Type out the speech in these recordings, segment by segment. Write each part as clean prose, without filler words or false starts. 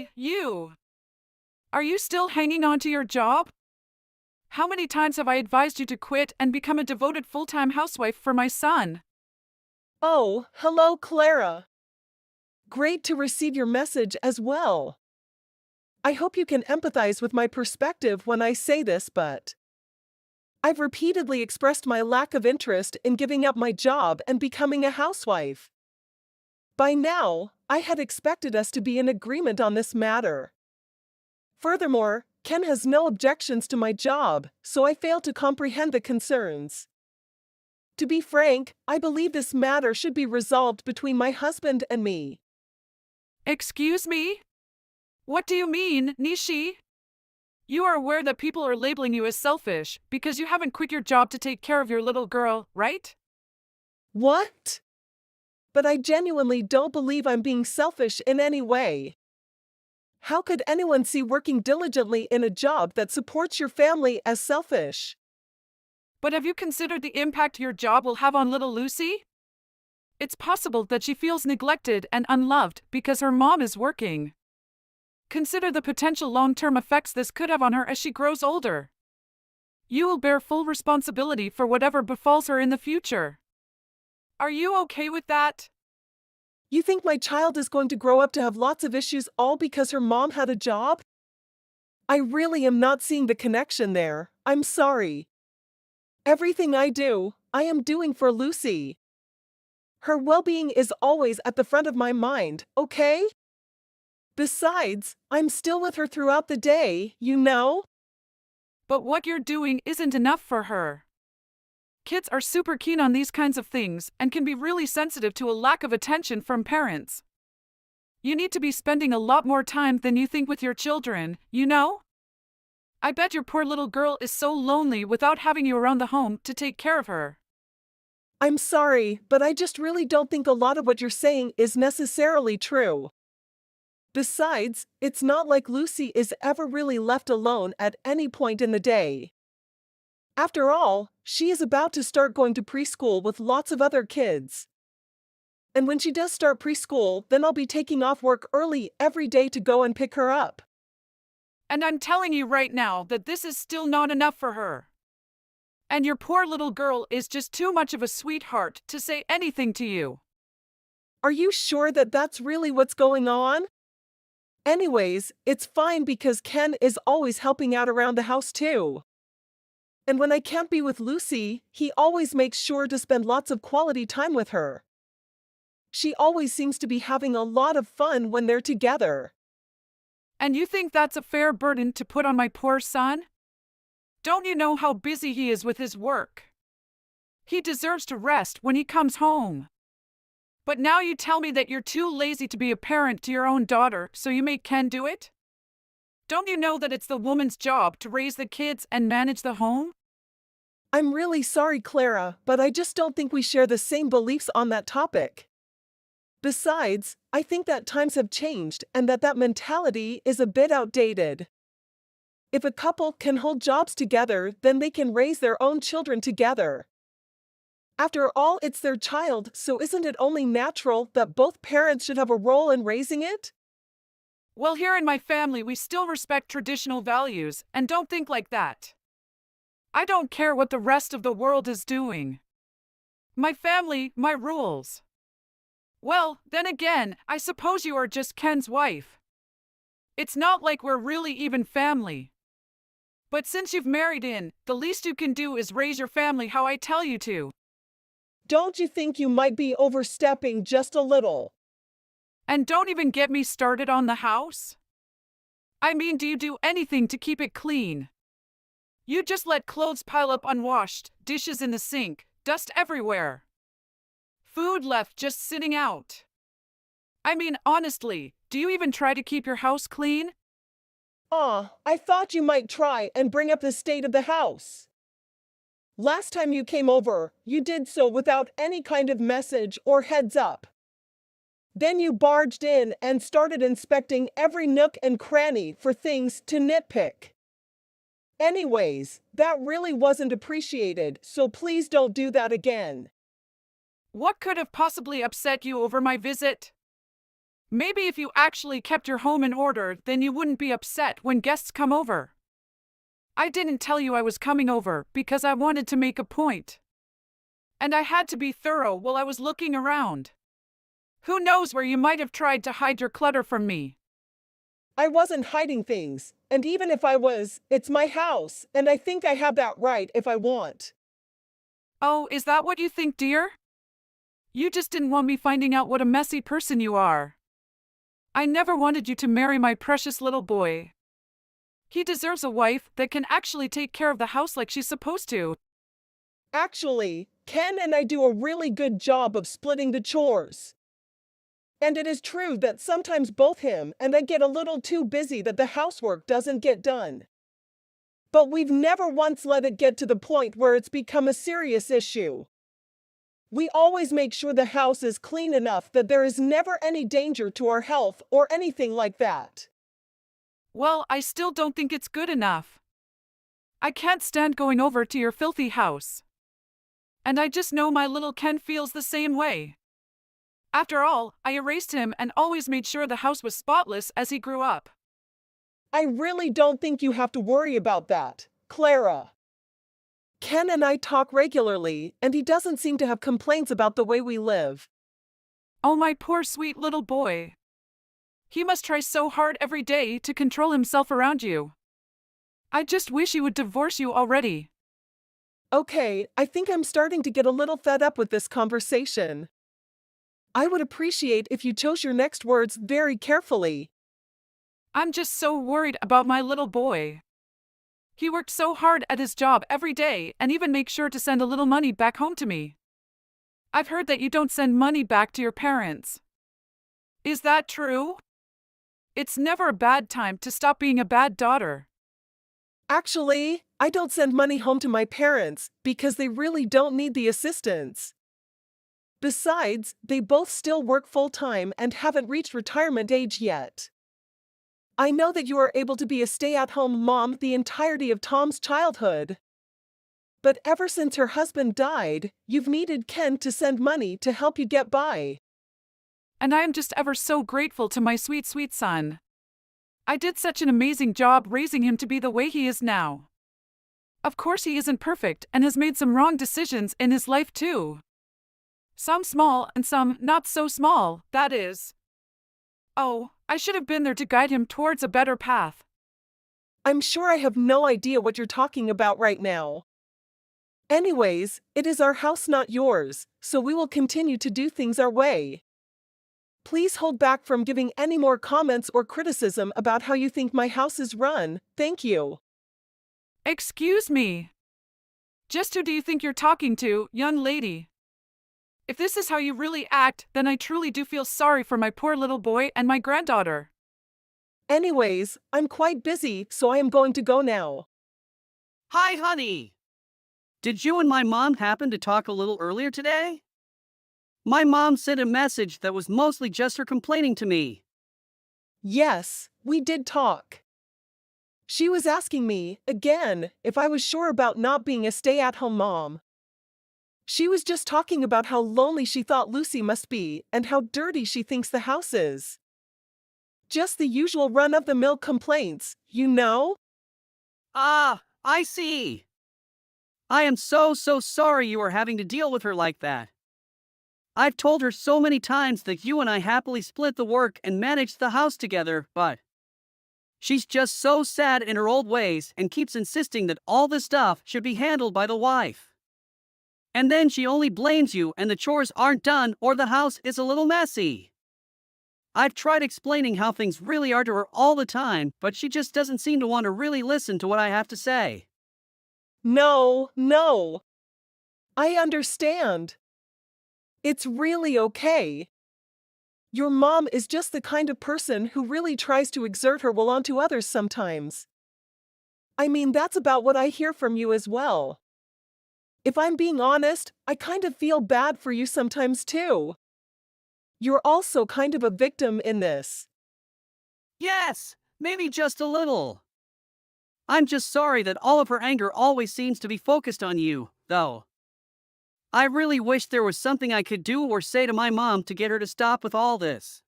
Hey, you! Are you still hanging on to your job? How many times have I advised you to quit and become a devoted full-time housewife for my son? Oh, hello, Clara. Great to receive your message as well. I hope you can empathize with my perspective when I say this, but I've repeatedly expressed my lack of interest in giving up my job and becoming a housewife. By now, I had expected us to be in agreement on this matter. Furthermore, Ken has no objections to my job, so I fail to comprehend the concerns. To be frank, I believe this matter should be resolved between my husband and me. Excuse me? What do you mean, Nishi? You are aware that people are labeling you as selfish because you haven't quit your job to take care of your little girl, right? What? But I genuinely don't believe I'm being selfish in any way. How could anyone see working diligently in a job that supports your family as selfish? But have you considered the impact your job will have on little Lucy? It's possible that she feels neglected and unloved because her mom is working. Consider the potential long-term effects this could have on her as she grows older. You will bear full responsibility for whatever befalls her in the future. Are you okay with that? You think my child is going to grow up to have lots of issues all because her mom had a job? I really am not seeing the connection there. I'm sorry. Everything I do, I am doing for Lucy. Her well-being is always at the front of my mind, okay? Besides, I'm still with her throughout the day, you know? But what you're doing isn't enough for her. Kids are super keen on these kinds of things and can be really sensitive to a lack of attention from parents. You need to be spending a lot more time than you think with your children, you know? I bet your poor little girl is so lonely without having you around the home to take care of her. I'm sorry, but I just really don't think a lot of what you're saying is necessarily true. Besides, it's not like Lucy is ever really left alone at any point in the day. After all, she is about to start going to preschool with lots of other kids. And when she does start preschool, then I'll be taking off work early every day to go and pick her up. And I'm telling you right now that this is still not enough for her. And your poor little girl is just too much of a sweetheart to say anything to you. Are you sure that that's really what's going on? Anyways, it's fine because Ken is always helping out around the house too. And when I can't be with Lucy, he always makes sure to spend lots of quality time with her. She always seems to be having a lot of fun when they're together. And you think that's a fair burden to put on my poor son? Don't you know how busy he is with his work? He deserves to rest when he comes home. But now you tell me that you're too lazy to be a parent to your own daughter, so you make Ken do it? Don't you know that it's the woman's job to raise the kids and manage the home? I'm really sorry, Clara, but I just don't think we share the same beliefs on that topic. Besides, I think that times have changed and that mentality is a bit outdated. If a couple can hold jobs together, then they can raise their own children together. After all, it's their child, so isn't it only natural that both parents should have a role in raising it? Well, here in my family, we still respect traditional values and don't think like that. I don't care what the rest of the world is doing. My family, my rules. Well, then again, I suppose you are just Ken's wife. It's not like we're really even family. But since you've married in, the least you can do is raise your family how I tell you to. Don't you think you might be overstepping just a little? And don't even get me started on the house. I mean, do you do anything to keep it clean? You just let clothes pile up unwashed, dishes in the sink, dust everywhere. Food left just sitting out. I mean, honestly, do you even try to keep your house clean? I thought you might try and bring up the state of the house. Last time you came over, you did so without any kind of message or heads up. Then you barged in and started inspecting every nook and cranny for things to nitpick. Anyways, that really wasn't appreciated, so please don't do that again. What could have possibly upset you over my visit? Maybe if you actually kept your home in order, then you wouldn't be upset when guests come over. I didn't tell you I was coming over because I wanted to make a point. And I had to be thorough while I was looking around. Who knows where you might have tried to hide your clutter from me? I wasn't hiding things, and even if I was, it's my house, and I think I have that right if I want. Oh, is that what you think, dear? You just didn't want me finding out what a messy person you are. I never wanted you to marry my precious little boy. He deserves a wife that can actually take care of the house like she's supposed to. Actually, Ken and I do a really good job of splitting the chores. And it is true that sometimes both him and I get a little too busy that the housework doesn't get done. But we've never once let it get to the point where it's become a serious issue. We always make sure the house is clean enough that there is never any danger to our health or anything like that. Well, I still don't think it's good enough. I can't stand going over to your filthy house. And I just know my little Ken feels the same way. After all, I erased him and always made sure the house was spotless as he grew up. I really don't think you have to worry about that, Clara. Ken and I talk regularly, and he doesn't seem to have complaints about the way we live. Oh, my poor sweet little boy. He must try so hard every day to control himself around you. I just wish he would divorce you already. Okay, I think I'm starting to get a little fed up with this conversation. I would appreciate if you chose your next words very carefully. I'm just so worried about my little boy. He worked so hard at his job every day and even makes sure to send a little money back home to me. I've heard that you don't send money back to your parents. Is that true? It's never a bad time to stop being a bad daughter. Actually, I don't send money home to my parents because they really don't need the assistance. Besides, they both still work full-time and haven't reached retirement age yet. I know that you are able to be a stay-at-home mom the entirety of Tom's childhood. But ever since her husband died, you've needed Ken to send money to help you get by. And I am just ever so grateful to my sweet, sweet son. I did such an amazing job raising him to be the way he is now. Of course he isn't perfect and has made some wrong decisions in his life too. Some small and some not so small, that is. Oh, I should have been there to guide him towards a better path. I'm sure I have no idea what you're talking about right now. Anyways, it is our house, not yours, so we will continue to do things our way. Please hold back from giving any more comments or criticism about how you think my house is run, thank you. Excuse me. Just who do you think you're talking to, young lady? If this is how you really act, then I truly do feel sorry for my poor little boy and my granddaughter. Anyways, I'm quite busy, so I am going to go now. Hi, honey. Did you and my mom happen to talk a little earlier today? My mom sent a message that was mostly just her complaining to me. Yes, we did talk. She was asking me, again, if I was sure about not being a stay-at-home mom. She was just talking about how lonely she thought Lucy must be and how dirty she thinks the house is. Just the usual run-of-the-mill complaints, you know? Ah, I see. I am so sorry you are having to deal with her like that. I've told her so many times that you and I happily split the work and managed the house together, but she's just so sad in her old ways and keeps insisting that all this stuff should be handled by the wife. And then she only blames you and the chores aren't done or the house is a little messy. I've tried explaining how things really are to her all the time, but she just doesn't seem to want to really listen to what I have to say. No. I understand. It's really okay. Your mom is just the kind of person who really tries to exert her will onto others sometimes. I mean, that's about what I hear from you as well. If I'm being honest, I kind of feel bad for you sometimes too. You're also kind of a victim in this. Yes, maybe just a little. I'm just sorry that all of her anger always seems to be focused on you, though. I really wish there was something I could do or say to my mom to get her to stop with all this.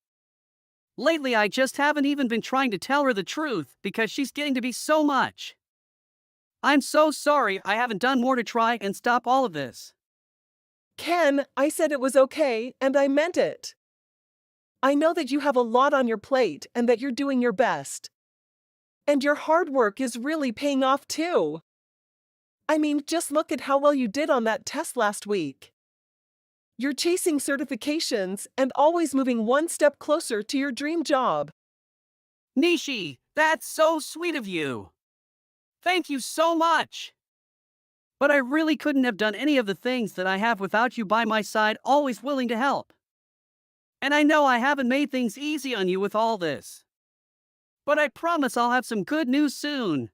Lately, I just haven't even been trying to tell her the truth because she's getting to be so much. I'm so sorry I haven't done more to try and stop all of this. Ken, I said it was okay, and I meant it. I know that you have a lot on your plate and that you're doing your best. And your hard work is really paying off too. I mean, just look at how well you did on that test last week. You're chasing certifications and always moving one step closer to your dream job. Nishi, that's so sweet of you. Thank you so much. But I really couldn't have done any of the things that I have without you by my side, always willing to help. And I know I haven't made things easy on you with all this. But I promise I'll have some good news soon.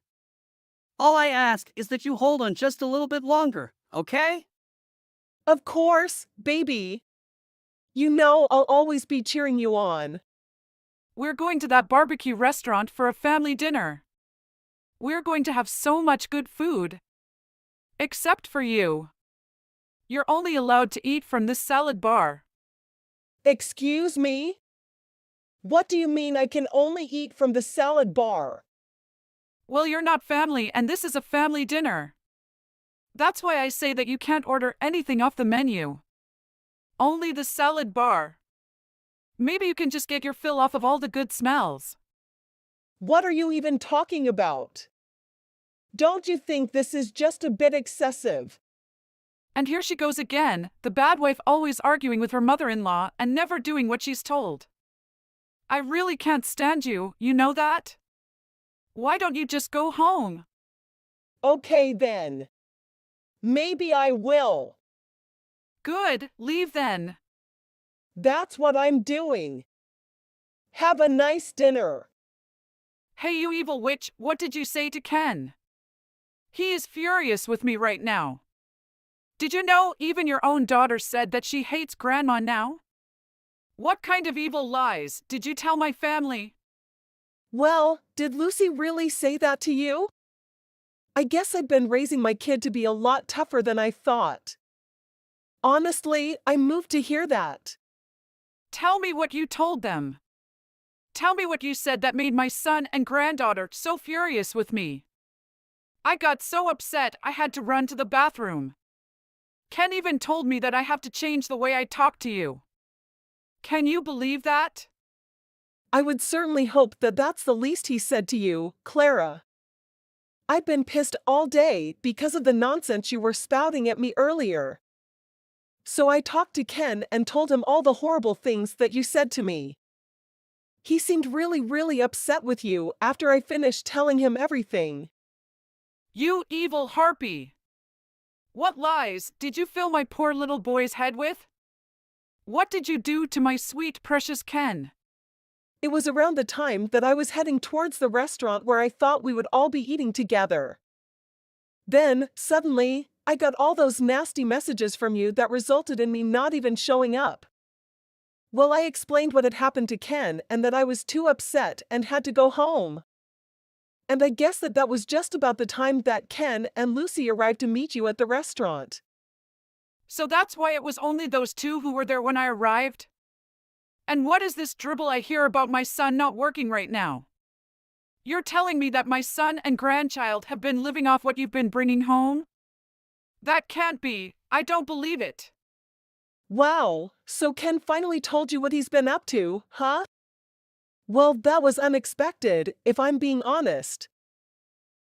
All I ask is that you hold on just a little bit longer, okay? Of course, baby. You know I'll always be cheering you on. We're going to that barbecue restaurant for a family dinner. We're going to have so much good food. Except for you. You're only allowed to eat from this salad bar. Excuse me? What do you mean I can only eat from the salad bar? Well, you're not family and this is a family dinner. That's why I say that you can't order anything off the menu. Only the salad bar. Maybe you can just get your fill off of all the good smells. What are you even talking about? Don't you think this is just a bit excessive? And here she goes again, the bad wife always arguing with her mother-in-law and never doing what she's told. I really can't stand you, you know that? Why don't you just go home? Okay then. Maybe I will. Good, leave then. That's what I'm doing. Have a nice dinner. Hey, you evil witch, what did you say to Ken? He is furious with me right now. Did you know even your own daughter said that she hates Grandma now? What kind of evil lies did you tell my family? Well, did Lucy really say that to you? I guess I've been raising my kid to be a lot tougher than I thought. Honestly, I'm moved to hear that. Tell me what you told them. Tell me what you said that made my son and granddaughter so furious with me. I got so upset I had to run to the bathroom. Ken even told me that I have to change the way I talk to you. Can you believe that? I would certainly hope that that's the least he said to you, Clara. I've been pissed all day because of the nonsense you were spouting at me earlier. So I talked to Ken and told him all the horrible things that you said to me. He seemed really upset with you after I finished telling him everything. You evil harpy! What lies did you fill my poor little boy's head with? What did you do to my sweet precious Ken? It was around the time that I was heading towards the restaurant where I thought we would all be eating together. Then, suddenly, I got all those nasty messages from you that resulted in me not even showing up. Well, I explained what had happened to Ken and that I was too upset and had to go home. And I guess that was just about the time that Ken and Lucy arrived to meet you at the restaurant. So that's why it was only those two who were there when I arrived? And what is this dribble I hear about my son not working right now? You're telling me that my son and grandchild have been living off what you've been bringing home? That can't be. I don't believe it. Wow, so Ken finally told you what he's been up to, huh? Well, that was unexpected, if I'm being honest.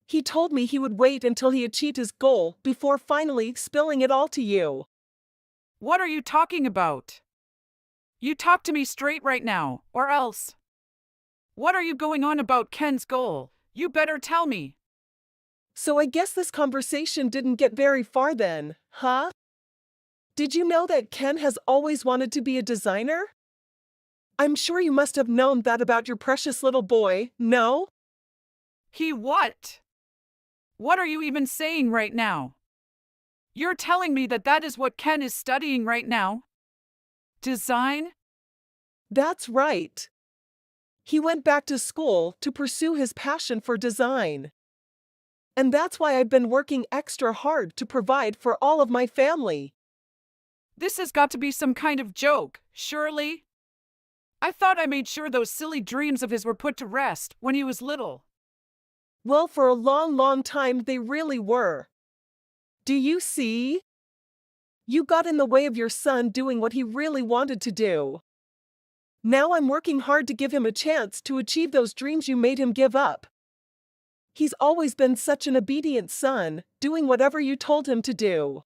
He told me he would wait until he achieved his goal before finally spilling it all to you. What are you talking about? You talk to me straight right now, or else. What are you going on about Ken's goal? You better tell me. So I guess this conversation didn't get very far then, huh? Did you know that Ken has always wanted to be a designer? I'm sure you must have known that about your precious little boy, no? He what? What are you even saying right now? You're telling me that that is what Ken is studying right now? Design? That's right. He went back to school to pursue his passion for design. And that's why I've been working extra hard to provide for all of my family. This has got to be some kind of joke, surely? I thought I made sure those silly dreams of his were put to rest when he was little. Well, for a long, long time they really were. Do you see? You got in the way of your son doing what he really wanted to do. Now I'm working hard to give him a chance to achieve those dreams you made him give up. He's always been such an obedient son, doing whatever you told him to do.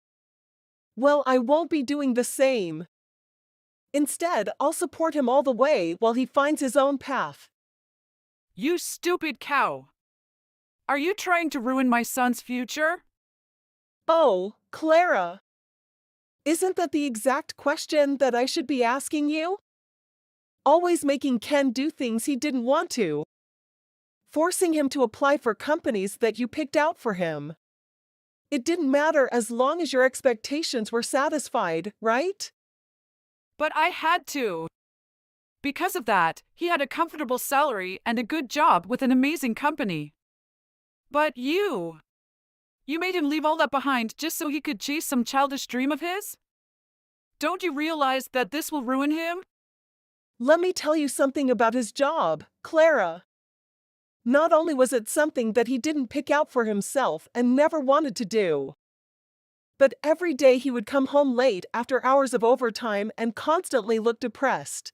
Well, I won't be doing the same. Instead, I'll support him all the way while he finds his own path. You stupid cow. Are you trying to ruin my son's future? Oh, Clara. Isn't that the exact question that I should be asking you? Always making Ken do things he didn't want to. Forcing him to apply for companies that you picked out for him. It didn't matter as long as your expectations were satisfied, right? But I had to. Because of that, he had a comfortable salary and a good job with an amazing company. But you made him leave all that behind just so he could chase some childish dream of his? Don't you realize that this will ruin him? Let me tell you something about his job, Clara. Not only was it something that he didn't pick out for himself and never wanted to do, but every day he would come home late after hours of overtime and constantly look depressed.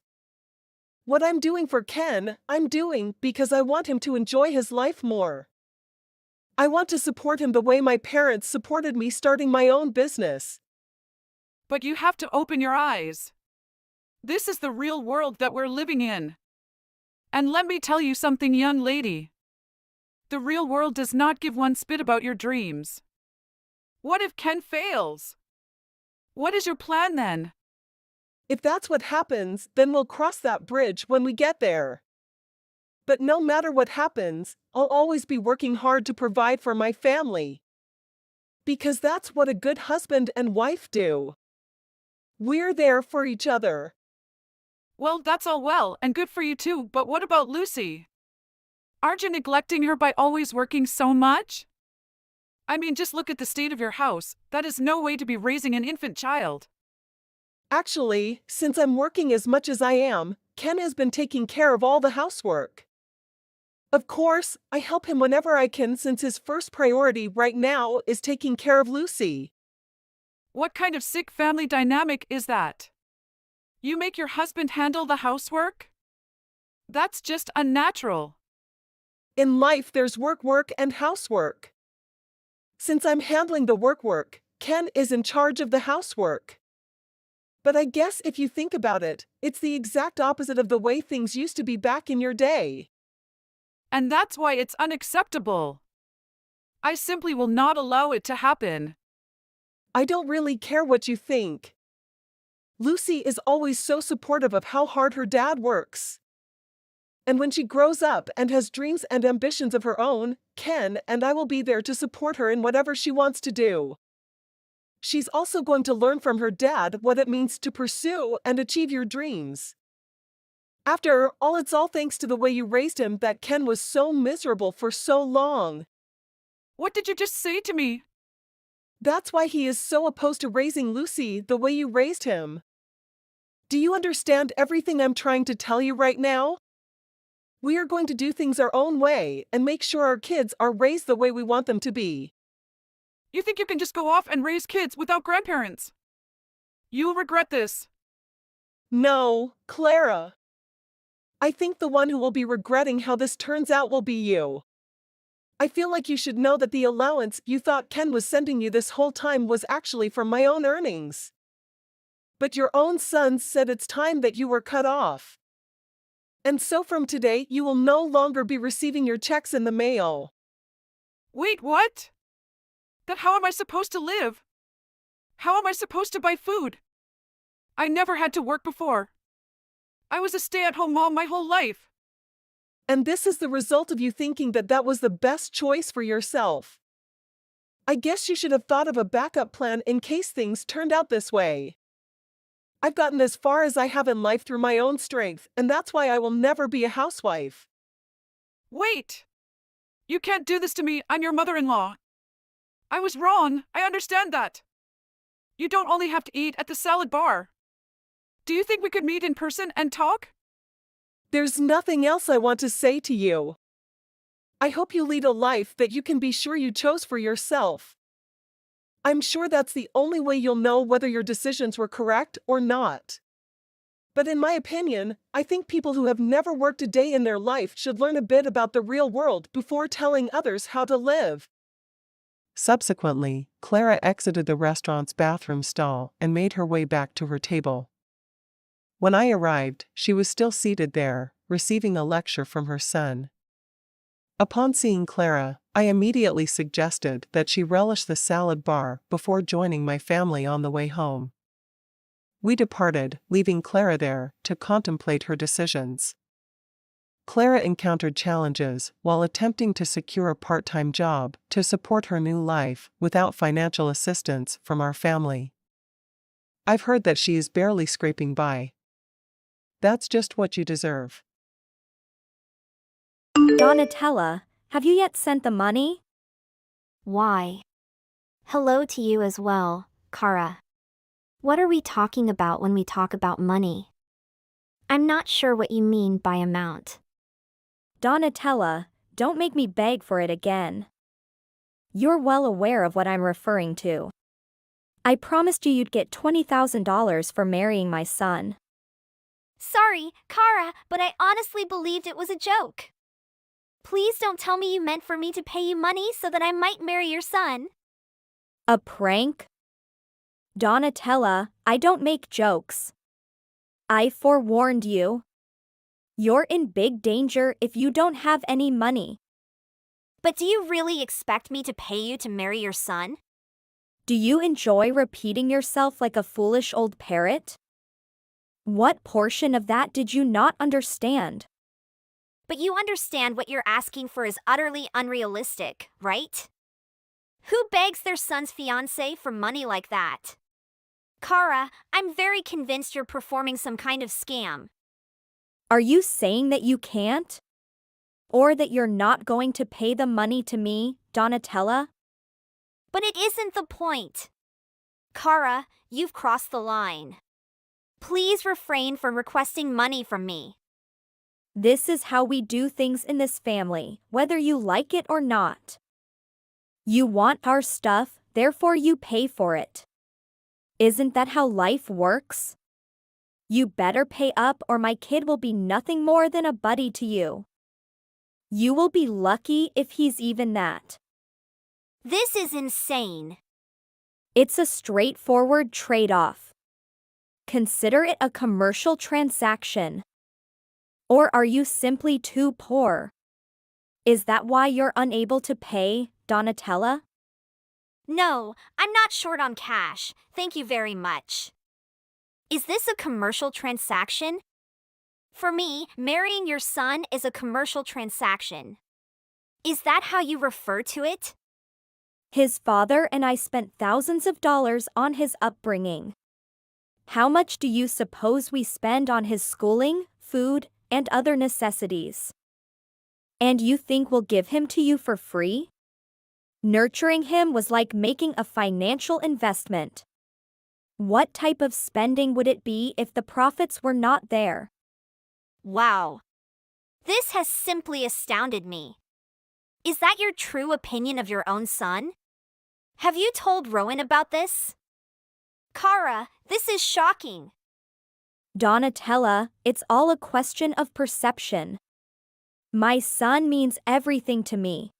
What I'm doing for Ken, I'm doing because I want him to enjoy his life more. I want to support him the way my parents supported me starting my own business. But you have to open your eyes. This is the real world that we're living in. And let me tell you something, young lady. The real world does not give one spit about your dreams. What if Ken fails? What is your plan then? If that's what happens, then we'll cross that bridge when we get there. But no matter what happens, I'll always be working hard to provide for my family. Because that's what a good husband and wife do. We're there for each other. Well, that's all well and good for you too, but what about Lucy? Aren't you neglecting her by always working so much? I mean, just look at the state of your house. That is no way to be raising an infant child. Actually, since I'm working as much as I am, Ken has been taking care of all the housework. Of course, I help him whenever I can since his first priority right now is taking care of Lucy. What kind of sick family dynamic is that? You make your husband handle the housework? That's just unnatural. In life there's work, and housework. Since I'm handling the work, Ken is in charge of the housework. But I guess if you think about it, it's the exact opposite of the way things used to be back in your day. And that's why it's unacceptable. I simply will not allow it to happen. I don't really care what you think. Lucy is always so supportive of how hard her dad works. And when she grows up and has dreams and ambitions of her own, Ken and I will be there to support her in whatever she wants to do. She's also going to learn from her dad what it means to pursue and achieve your dreams. After all, it's all thanks to the way you raised him that Ken was so miserable for so long. What did you just say to me? That's why he is so opposed to raising Lucy the way you raised him. Do you understand everything I'm trying to tell you right now? We are going to do things our own way and make sure our kids are raised the way we want them to be. You think you can just go off and raise kids without grandparents? You'll regret this. No, Clara. I think the one who will be regretting how this turns out will be you. I feel like you should know that the allowance you thought Ken was sending you this whole time was actually from my own earnings. But your own sons said it's time that you were cut off. And so from today, you will no longer be receiving your checks in the mail. Wait, what? Then how am I supposed to live? How am I supposed to buy food? I never had to work before. I was a stay-at-home mom my whole life. And this is the result of you thinking that that was the best choice for yourself. I guess you should have thought of a backup plan in case things turned out this way. I've gotten as far as I have in life through my own strength, and that's why I will never be a housewife. Wait! You can't do this to me, I'm your mother-in-law. I was wrong, I understand that. You don't only have to eat at the salad bar. Do you think we could meet in person and talk? There's nothing else I want to say to you. I hope you lead a life that you can be sure you chose for yourself. I'm sure that's the only way you'll know whether your decisions were correct or not. But in my opinion, I think people who have never worked a day in their life should learn a bit about the real world before telling others how to live. Subsequently, Clara exited the restaurant's bathroom stall and made her way back to her table. When I arrived, she was still seated there, receiving a lecture from her son. Upon seeing Clara, I immediately suggested that she relish the salad bar before joining my family on the way home. We departed, leaving Clara there to contemplate her decisions. Clara encountered challenges while attempting to secure a part-time job to support her new life without financial assistance from our family. I've heard that she is barely scraping by. That's just what you deserve. Donatella, have you yet sent the money? Why? Hello to you as well, Kara. What are we talking about when we talk about money? I'm not sure what you mean by amount. Donatella, don't make me beg for it again. You're well aware of what I'm referring to. I promised you'd get $20,000 for marrying my son. Sorry, Kara, but I honestly believed it was a joke. Please don't tell me you meant for me to pay you money so that I might marry your son. A prank? Donatella, I don't make jokes. I forewarned you. You're in big danger if you don't have any money. But do you really expect me to pay you to marry your son? Do you enjoy repeating yourself like a foolish old parrot? What portion of that did you not understand? But you understand what you're asking for is utterly unrealistic, right? Who begs their son's fiancé for money like that? Kara, I'm very convinced you're performing some kind of scam. Are you saying that you can't? Or that you're not going to pay the money to me, Donatella? But it isn't the point. Kara, you've crossed the line. Please refrain from requesting money from me. This is how we do things in this family, whether you like it or not. You want our stuff, therefore you pay for it. Isn't that how life works? You better pay up or my kid will be nothing more than a buddy to you. You will be lucky if he's even that. This is insane. It's a straightforward trade-off. Consider it a commercial transaction. Or are you simply too poor? Is that why you're unable to pay, Donatella? No, I'm not short on cash, thank you very much. Is this a commercial transaction? For me, marrying your son is a commercial transaction. Is that how you refer to it? His father and I spent thousands of dollars on his upbringing. How much do you suppose we spend on his schooling, food, and other necessities? And you think we'll give him to you for free? Nurturing him was like making a financial investment. What type of spending would it be if the profits were not there? Wow. This has simply astounded me. Is that your true opinion of your own son? Have you told Rowan about this? Kara, this is shocking. Donatella, it's all a question of perception. My son means everything to me.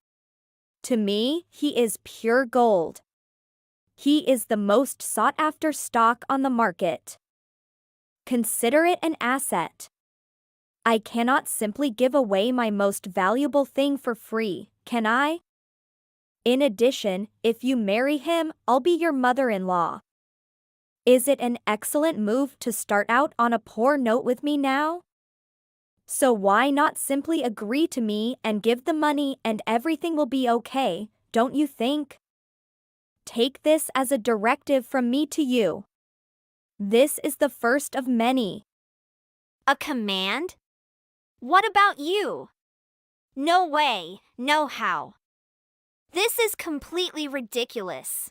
To me, he is pure gold. He is the most sought-after stock on the market. Consider it an asset. I cannot simply give away my most valuable thing for free, can I? In addition, if you marry him, I'll be your mother-in-law. Is it an excellent move to start out on a poor note with me now? So why not simply agree to me and give the money and everything will be okay, don't you think? Take this as a directive from me to you. This is the first of many. A command? What about you? No way, no how. This is completely ridiculous.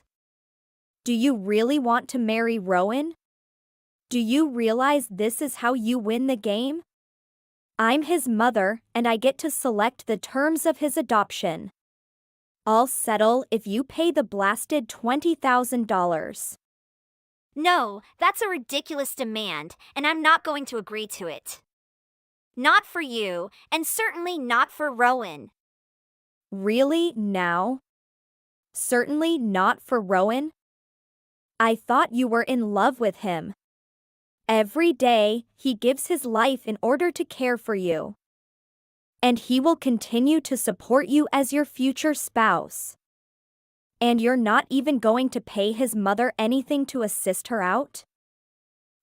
Do you really want to marry Rowan? Do you realize this is how you win the game? I'm his mother, and I get to select the terms of his adoption. I'll settle if you pay the blasted $20,000. No, that's a ridiculous demand, and I'm not going to agree to it. Not for you, and certainly not for Rowan. Really, now? Certainly not for Rowan? I thought you were in love with him. Every day, he gives his life in order to care for you. And he will continue to support you as your future spouse. And you're not even going to pay his mother anything to assist her out?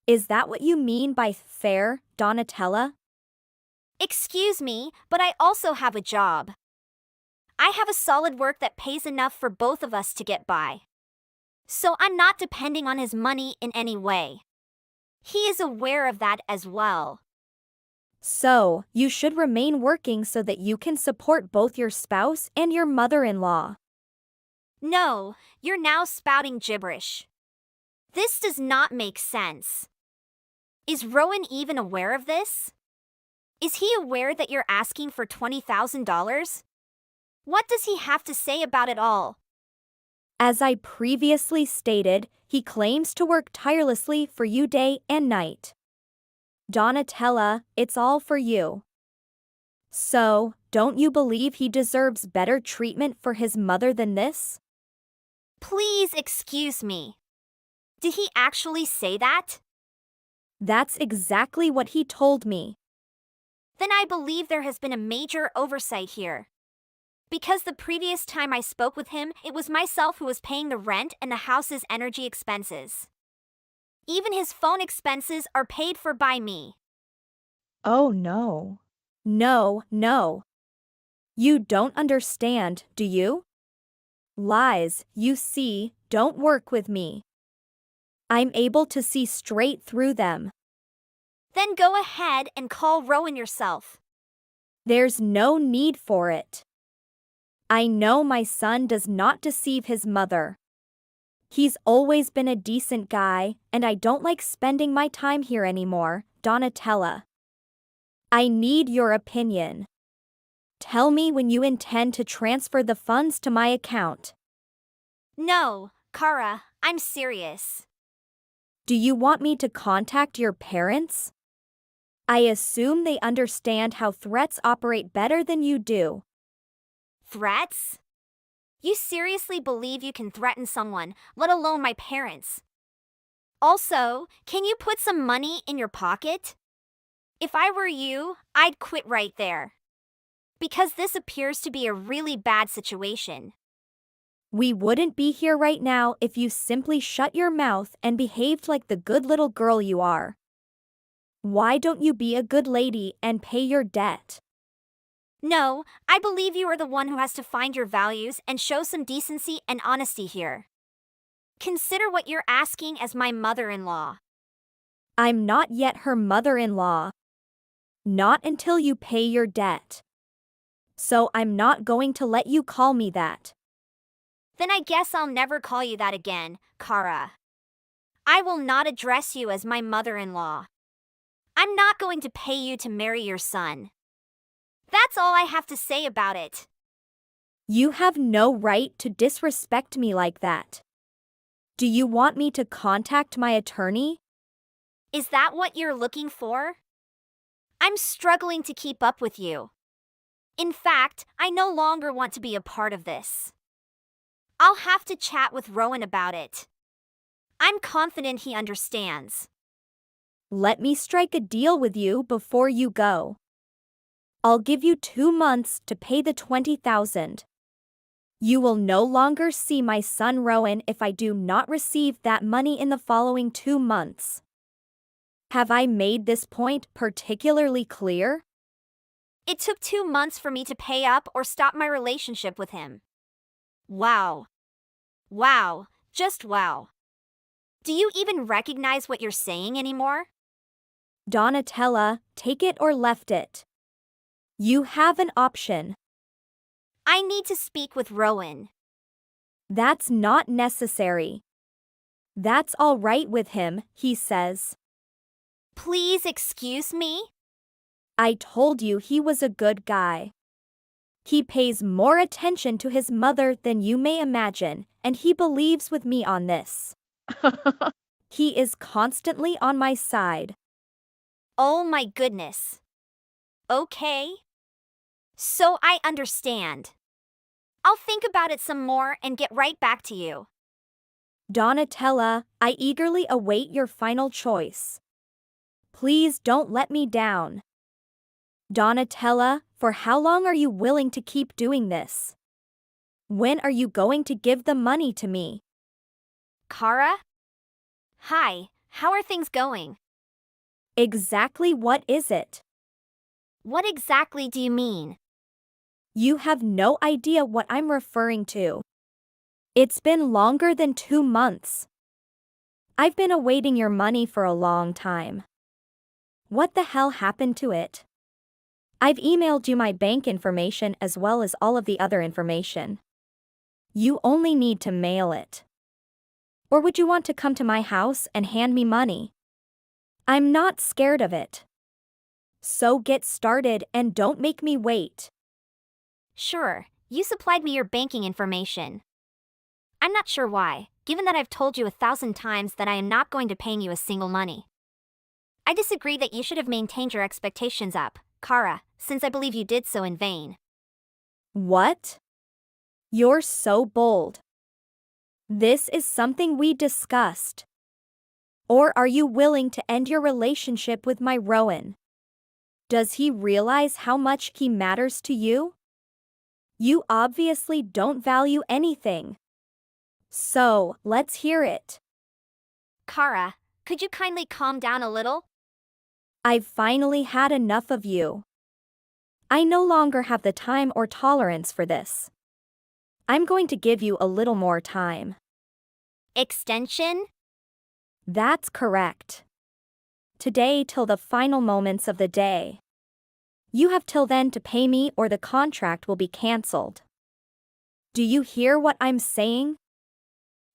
Is that what you mean by fair, Donatella? Excuse me, but I also have a job. I have a solid work that pays enough for both of us to get by. So I'm not depending on his money in any way. He is aware of that as well. So, you should remain working so that you can support both your spouse and your mother-in-law. No, you're now spouting gibberish. This does not make sense. Is Rowan even aware of this? Is he aware that you're asking for $20,000? What does he have to say about it all? As I previously stated, he claims to work tirelessly for you day and night. Donatella, it's all for you. So, don't you believe he deserves better treatment for his mother than this? Please excuse me. Did he actually say that? That's exactly what he told me. Then I believe there has been a major oversight here. Because the previous time I spoke with him, it was myself who was paying the rent and the house's energy expenses. Even his phone expenses are paid for by me. Oh no. No. You don't understand, do you? Lies, you see, don't work with me. I'm able to see straight through them. Then go ahead and call Rowan yourself. There's no need for it. I know my son does not deceive his mother. He's always been a decent guy, and I don't like spending my time here anymore, Donatella. I need your opinion. Tell me when you intend to transfer the funds to my account. No, Kara, I'm serious. Do you want me to contact your parents? I assume they understand how threats operate better than you do. Threats? You seriously believe you can threaten someone, let alone my parents? Also, can you put some money in your pocket? If I were you, I'd quit right there. Because this appears to be a really bad situation. We wouldn't be here right now if you simply shut your mouth and behaved like the good little girl you are. Why don't you be a good lady and pay your debt? No, I believe you are the one who has to find your values and show some decency and honesty here. Consider what you're asking as my mother-in-law. I'm not yet her mother-in-law. Not until you pay your debt. So I'm not going to let you call me that. Then I guess I'll never call you that again, Kara. I will not address you as my mother-in-law. I'm not going to pay you to marry your son. That's all I have to say about it. You have no right to disrespect me like that. Do you want me to contact my attorney? Is that what you're looking for? I'm struggling to keep up with you. In fact, I no longer want to be a part of this. I'll have to chat with Rowan about it. I'm confident he understands. Let me strike a deal with you before you go. I'll give you 2 months to pay the $20,000. You will no longer see my son Rowan if I do not receive that money in the following 2 months. Have I made this point particularly clear? It took 2 months for me to pay up or stop my relationship with him. Wow. Wow, just wow. Do you even recognize what you're saying anymore? Donatella, take it or left it. You have an option. I need to speak with Rowan. That's not necessary. That's all right with him, he says. Please excuse me? I told you he was a good guy. He pays more attention to his mother than you may imagine, and he believes with me on this. He is constantly on my side. Oh my goodness. Okay. So I understand. I'll think about it some more and get right back to you. Donatella, I eagerly await your final choice. Please don't let me down. Donatella, for how long are you willing to keep doing this? When are you going to give the money to me? Kara? Hi, how are things going? Exactly what is it? What exactly do you mean? You have no idea what I'm referring to. It's been longer than 2 months. I've been awaiting your money for a long time. What the hell happened to it? I've emailed you my bank information as well as all of the other information. You only need to mail it. Or would you want to come to my house and hand me money? I'm not scared of it. So get started and don't make me wait. Sure, you supplied me your banking information. I'm not sure why, given that I've told you 1,000 times that I am not going to pay you a single money. I disagree that you should have maintained your expectations up, Kara, since I believe you did so in vain. What? You're so bold. This is something we discussed. Or are you willing to end your relationship with my Rowan? Does he realize how much he matters to you? You obviously don't value anything. So, let's hear it. Kara, could you kindly calm down a little? I've finally had enough of you. I no longer have the time or tolerance for this. I'm going to give you a little more time. Extension? That's correct. Today till the final moments of the day. You have till then to pay me or the contract will be cancelled. Do you hear what I'm saying?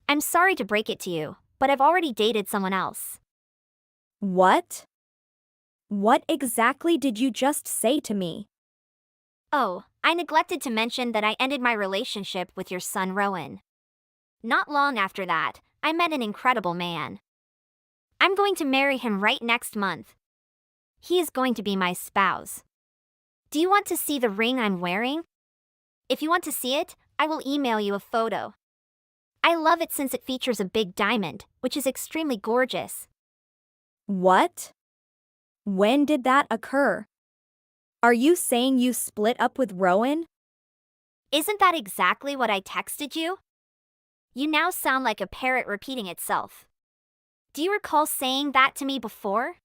I'm sorry to break it to you, but I've already dated someone else. What? What exactly did you just say to me? Oh, I neglected to mention that I ended my relationship with your son Rowan. Not long after that, I met an incredible man. I'm going to marry him right next month. He is going to be my spouse. Do you want to see the ring I'm wearing? If you want to see it, I will email you a photo. I love it since it features a big diamond, which is extremely gorgeous. What? When did that occur? Are you saying you split up with Rowan? Isn't that exactly what I texted you? You now sound like a parrot repeating itself. Do you recall saying that to me before?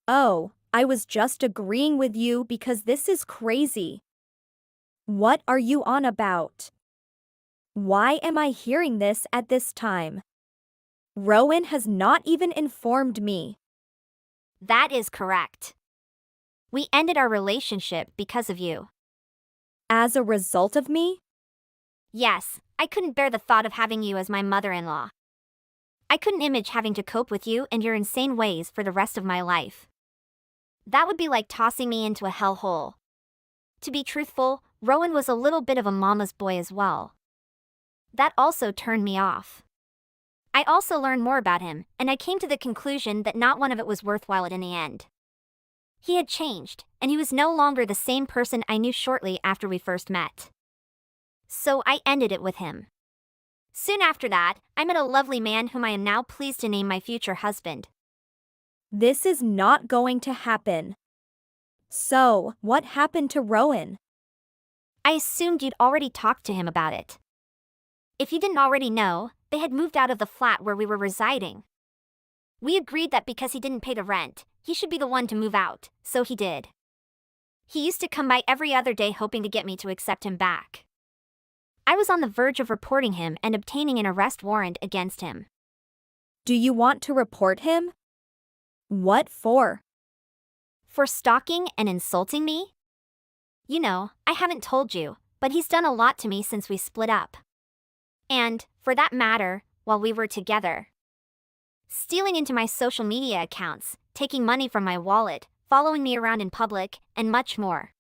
Oh, I was just agreeing with you because this is crazy. What are you on about? Why am I hearing this at this time? Rowan has not even informed me. That is correct. We ended our relationship because of you. As a result of me? Yes, I couldn't bear the thought of having you as my mother-in-law. I couldn't imagine having to cope with you and your insane ways for the rest of my life. That would be like tossing me into a hellhole. To be truthful, Rowan was a little bit of a mama's boy as well. That also turned me off. I also learned more about him, and I came to the conclusion that not one of it was worthwhile in the end. He had changed, and he was no longer the same person I knew shortly after we first met. So I ended it with him. Soon after that, I met a lovely man whom I am now pleased to name my future husband. This is not going to happen. So, what happened to Rowan? I assumed you'd already talked to him about it. If you didn't already know, they had moved out of the flat where we were residing. We agreed that because he didn't pay the rent, he should be the one to move out, so he did. He used to come by every other day hoping to get me to accept him back. I was on the verge of reporting him and obtaining an arrest warrant against him. Do you want to report him? What for? For stalking and insulting me? You know, I haven't told you, but he's done a lot to me since we split up. And, for that matter, while we were together. Stealing into my social media accounts, taking money from my wallet, following me around in public, and much more.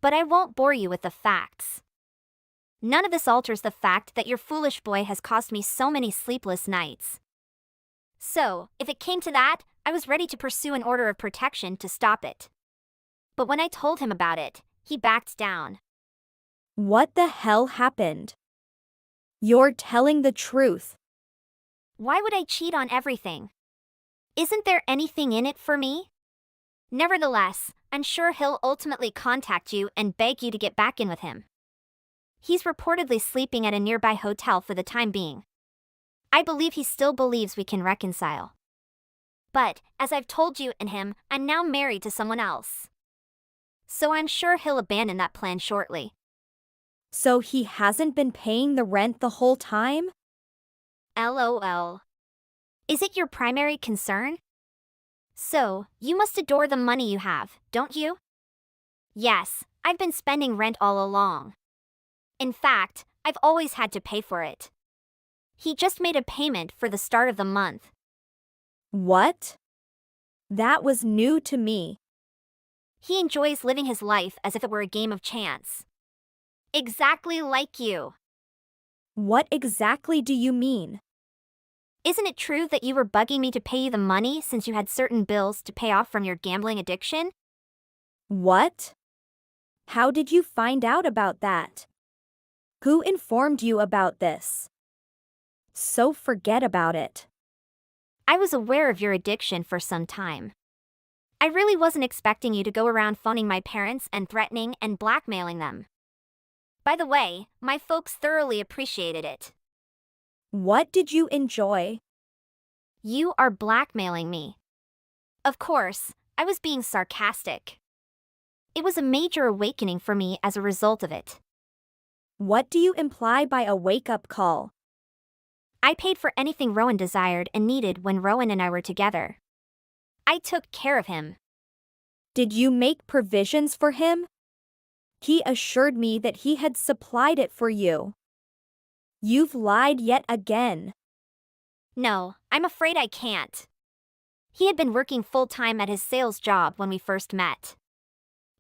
But I won't bore you with the facts. None of this alters the fact that your foolish boy has cost me so many sleepless nights. So, if it came to that, I was ready to pursue an order of protection to stop it. But when I told him about it, he backed down. What the hell happened? You're telling the truth. Why would I cheat on everything? Isn't there anything in it for me? Nevertheless, I'm sure he'll ultimately contact you and beg you to get back in with him. He's reportedly sleeping at a nearby hotel for the time being. I believe he still believes we can reconcile. But, as I've told you and him, I'm now married to someone else. So I'm sure he'll abandon that plan shortly. So he hasn't been paying the rent the whole time? LOL. Is it your primary concern? So, you must adore the money you have, don't you? Yes, I've been spending rent all along. In fact, I've always had to pay for it. He just made a payment for the start of the month. What? That was new to me. He enjoys living his life as if it were a game of chance. Exactly like you. What exactly do you mean? Isn't it true that you were bugging me to pay you the money since you had certain bills to pay off from your gambling addiction? What? How did you find out about that? Who informed you about this? So forget about it. I was aware of your addiction for some time. I really wasn't expecting you to go around phoning my parents and threatening and blackmailing them. By the way, my folks thoroughly appreciated it. What did you enjoy? You are blackmailing me. Of course, I was being sarcastic. It was a major awakening for me as a result of it. What do you imply by a wake-up call? I paid for anything Rowan desired and needed when Rowan and I were together. I took care of him. Did you make provisions for him? He assured me that he had supplied it for you. You've lied yet again. No, I'm afraid I can't. He had been working full-time at his sales job when we first met.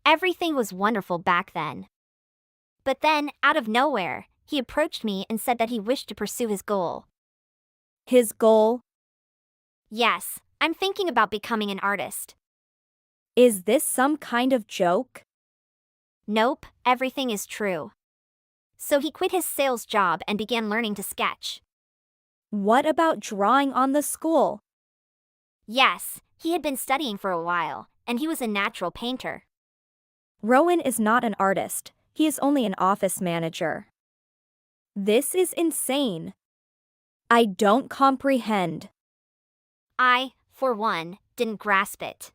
Everything was wonderful back then. But then, out of nowhere, he approached me and said that he wished to pursue his goal. His goal? Yes, I'm thinking about becoming an artist. Is this some kind of joke? Nope, everything is true. So he quit his sales job and began learning to sketch. What about drawing on the school? Yes, he had been studying for a while, and he was a natural painter. Rowan is not an artist, he is only an office manager. This is insane. I don't comprehend. I, for one, didn't grasp it.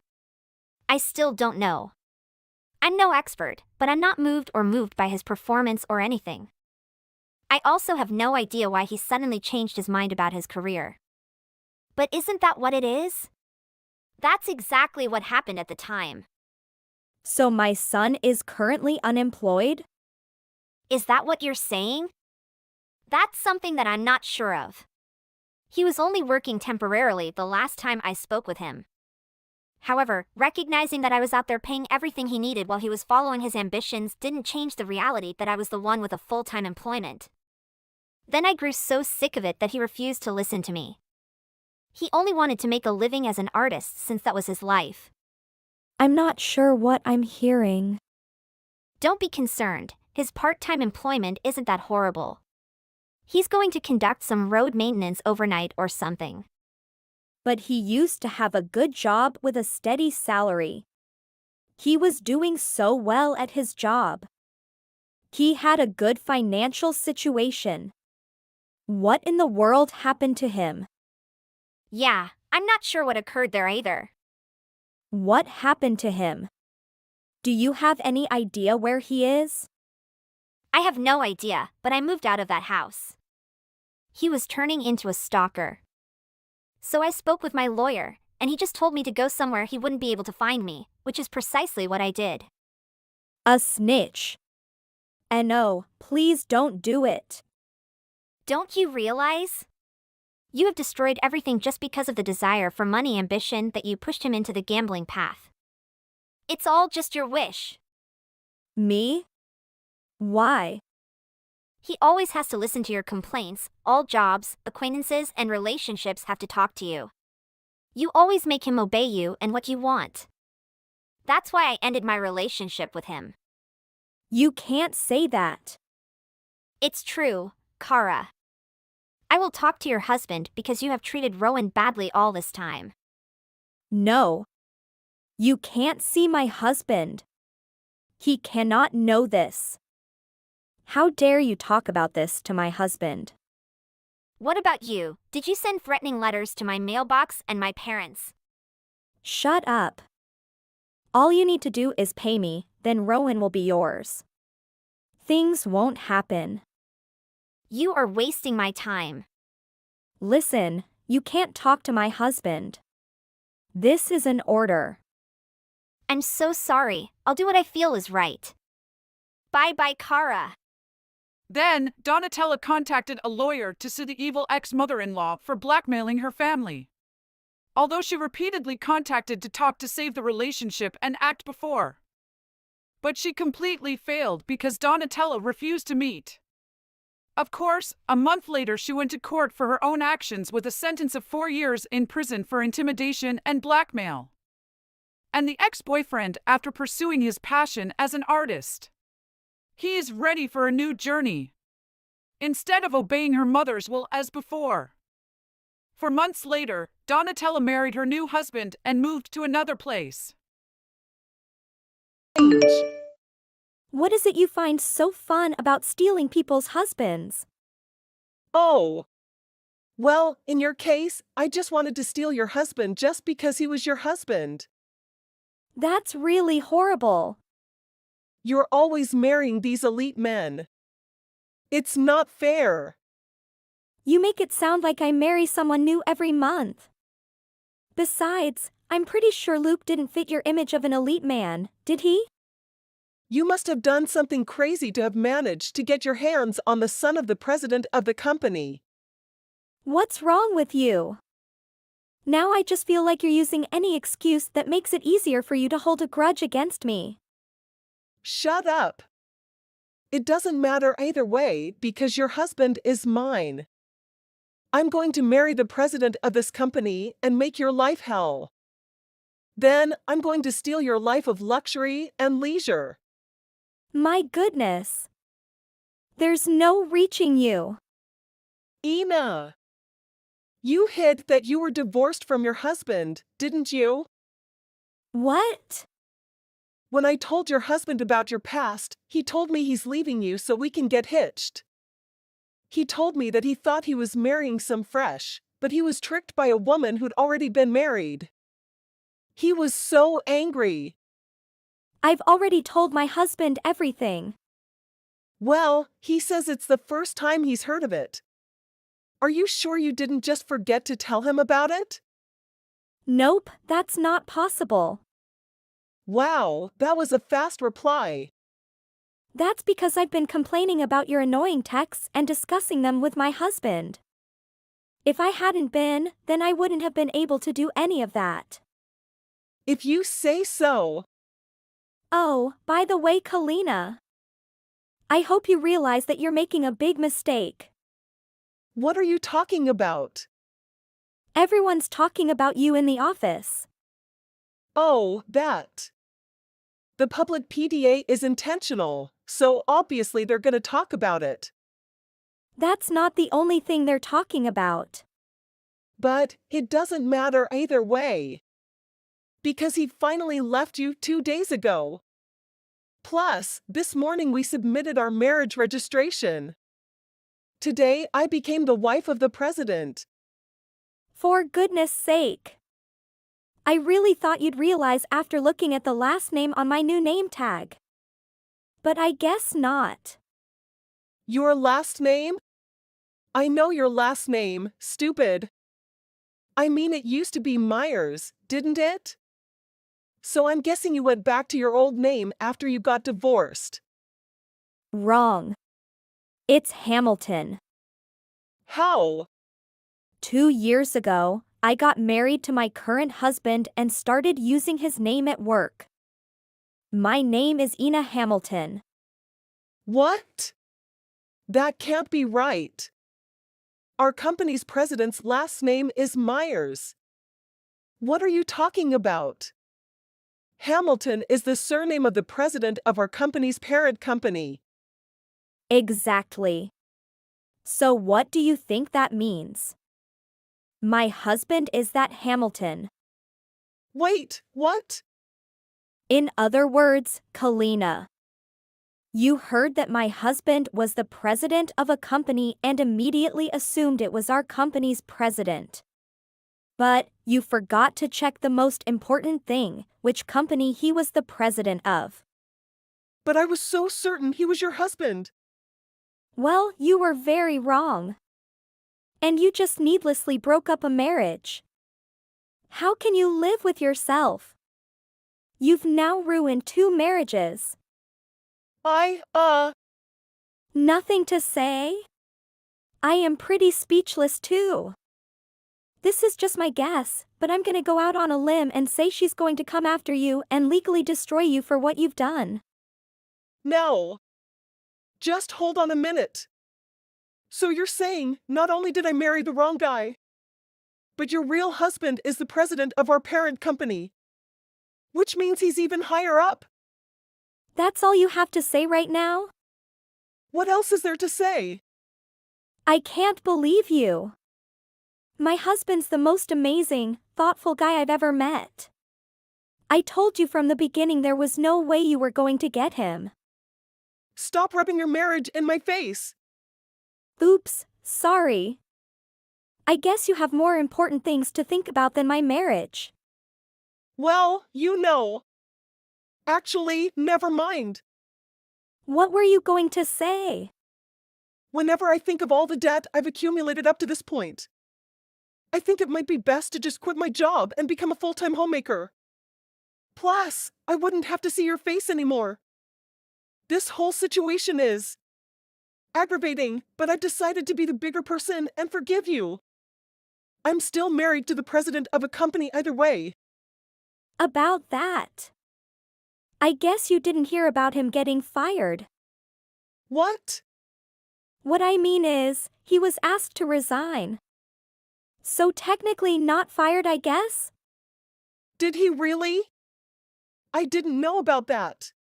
I still don't know. I'm no expert, but I'm not moved by his performance or anything. I also have no idea why he suddenly changed his mind about his career. But isn't that what it is? That's exactly what happened at the time. So my son is currently unemployed? Is that what you're saying? That's something that I'm not sure of. He was only working temporarily the last time I spoke with him. However, recognizing that I was out there paying everything he needed while he was following his ambitions didn't change the reality that I was the one with a full-time employment. Then I grew so sick of it that he refused to listen to me. He only wanted to make a living as an artist since that was his life. I'm not sure what I'm hearing. Don't be concerned, his part-time employment isn't that horrible. He's going to conduct some road maintenance overnight or something. But he used to have a good job with a steady salary. He was doing so well at his job. He had a good financial situation. What in the world happened to him? Yeah, I'm not sure what occurred there either. What happened to him? Do you have any idea where he is? I have no idea, but I moved out of that house. He was turning into a stalker. So I spoke with my lawyer, and he just told me to go somewhere he wouldn't be able to find me, which is precisely what I did. A snitch. And no, please don't do it. Don't you realize? You have destroyed everything just because of the desire for money ambition that you pushed him into the gambling path. It's all just your wish. Me? Why? He always has to listen to your complaints. All jobs, acquaintances, and relationships have to talk to you. You always make him obey you and what you want. That's why I ended my relationship with him. You can't say that. It's true, Kara. I will talk to your husband because you have treated Rowan badly all this time. No. You can't see my husband. He cannot know this. How dare you talk about this to my husband? What about you? Did you send threatening letters to my mailbox and my parents? Shut up. All you need to do is pay me, then Rowan will be yours. Things won't happen. You are wasting my time. Listen, you can't talk to my husband. This is an order. I'm so sorry. I'll do what I feel is right. Bye-bye, Kara. Then, Donatella contacted a lawyer to sue the evil ex-mother-in-law for blackmailing her family. Although she repeatedly contacted to talk to save the relationship and act before. But she completely failed because Donatella refused to meet. Of course, a month later she went to court for her own actions with a sentence of 4 years in prison for intimidation and blackmail. And the ex-boyfriend, after pursuing his passion as an artist, he is ready for a new journey. Instead of obeying her mother's will as before. For months later, Donatella married her new husband and moved to another place. What is it you find so fun about stealing people's husbands? Oh. Well, in your case, I just wanted to steal your husband just because he was your husband. That's really horrible. You're always marrying these elite men. It's not fair. You make it sound like I marry someone new every month. Besides, I'm pretty sure Luke didn't fit your image of an elite man, did he? You must have done something crazy to have managed to get your hands on the son of the president of the company. What's wrong with you? Now I just feel like you're using any excuse that makes it easier for you to hold a grudge against me. Shut up. It doesn't matter either way because your husband is mine. I'm going to marry the president of this company and make your life hell. Then I'm going to steal your life of luxury and leisure. My goodness. There's no reaching you. Ina. You hid that you were divorced from your husband, didn't you? What? When I told your husband about your past, he told me he's leaving you so we can get hitched. He told me that he thought he was marrying some fresh, but he was tricked by a woman who'd already been married. He was so angry. I've already told my husband everything. Well, he says it's the first time he's heard of it. Are you sure you didn't just forget to tell him about it? Nope, that's not possible. Wow, that was a fast reply. That's because I've been complaining about your annoying texts and discussing them with my husband. If I hadn't been, then I wouldn't have been able to do any of that. If you say so. Oh, by the way, Kalina. I hope you realize that you're making a big mistake. What are you talking about? Everyone's talking about you in the office. Oh, that. The public PDA is intentional, so obviously they're gonna talk about it. That's not the only thing they're talking about. But it doesn't matter either way. Because he finally left you 2 days ago. Plus, this morning we submitted our marriage registration. Today I became the wife of the president. For goodness sake. I really thought you'd realize after looking at the last name on my new name tag. But I guess not. Your last name? I know your last name, stupid. I mean, it used to be Myers, didn't it? So I'm guessing you went back to your old name after you got divorced. Wrong. It's Hamilton. How? 2 years ago, I got married to my current husband and started using his name at work. My name is Ina Hamilton. What? That can't be right. Our company's president's last name is Myers. What are you talking about? Hamilton is the surname of the president of our company's parent company. Exactly. So what do you think that means? My husband is that Hamilton. Wait, what? In other words, Kalina. You heard that my husband was the president of a company and immediately assumed it was our company's president. But you forgot to check the most important thing, which company he was the president of. But I was so certain he was your husband. Well, you were very wrong. And you just needlessly broke up a marriage. How can you live with yourself? You've now ruined 2 marriages. Nothing to say? I am pretty speechless too. This is just my guess, but I'm gonna go out on a limb and say she's going to come after you and legally destroy you for what you've done. No. Just hold on a minute. So you're saying, not only did I marry the wrong guy, but your real husband is the president of our parent company. Which means he's even higher up. That's all you have to say right now? What else is there to say? I can't believe you. My husband's the most amazing, thoughtful guy I've ever met. I told you from the beginning there was no way you were going to get him. Stop rubbing your marriage in my face. Oops, sorry. I guess you have more important things to think about than my marriage. Well, you know. Actually, never mind. What were you going to say? Whenever I think of all the debt I've accumulated up to this point, I think it might be best to just quit my job and become a full-time homemaker. Plus, I wouldn't have to see your face anymore. This whole situation is aggravating, but I've decided to be the bigger person and forgive you. I'm still married to the president of a company either way. About that. I guess you didn't hear about him getting fired. What? What I mean is, he was asked to resign. So technically not fired, I guess? Did he really? I didn't know about that.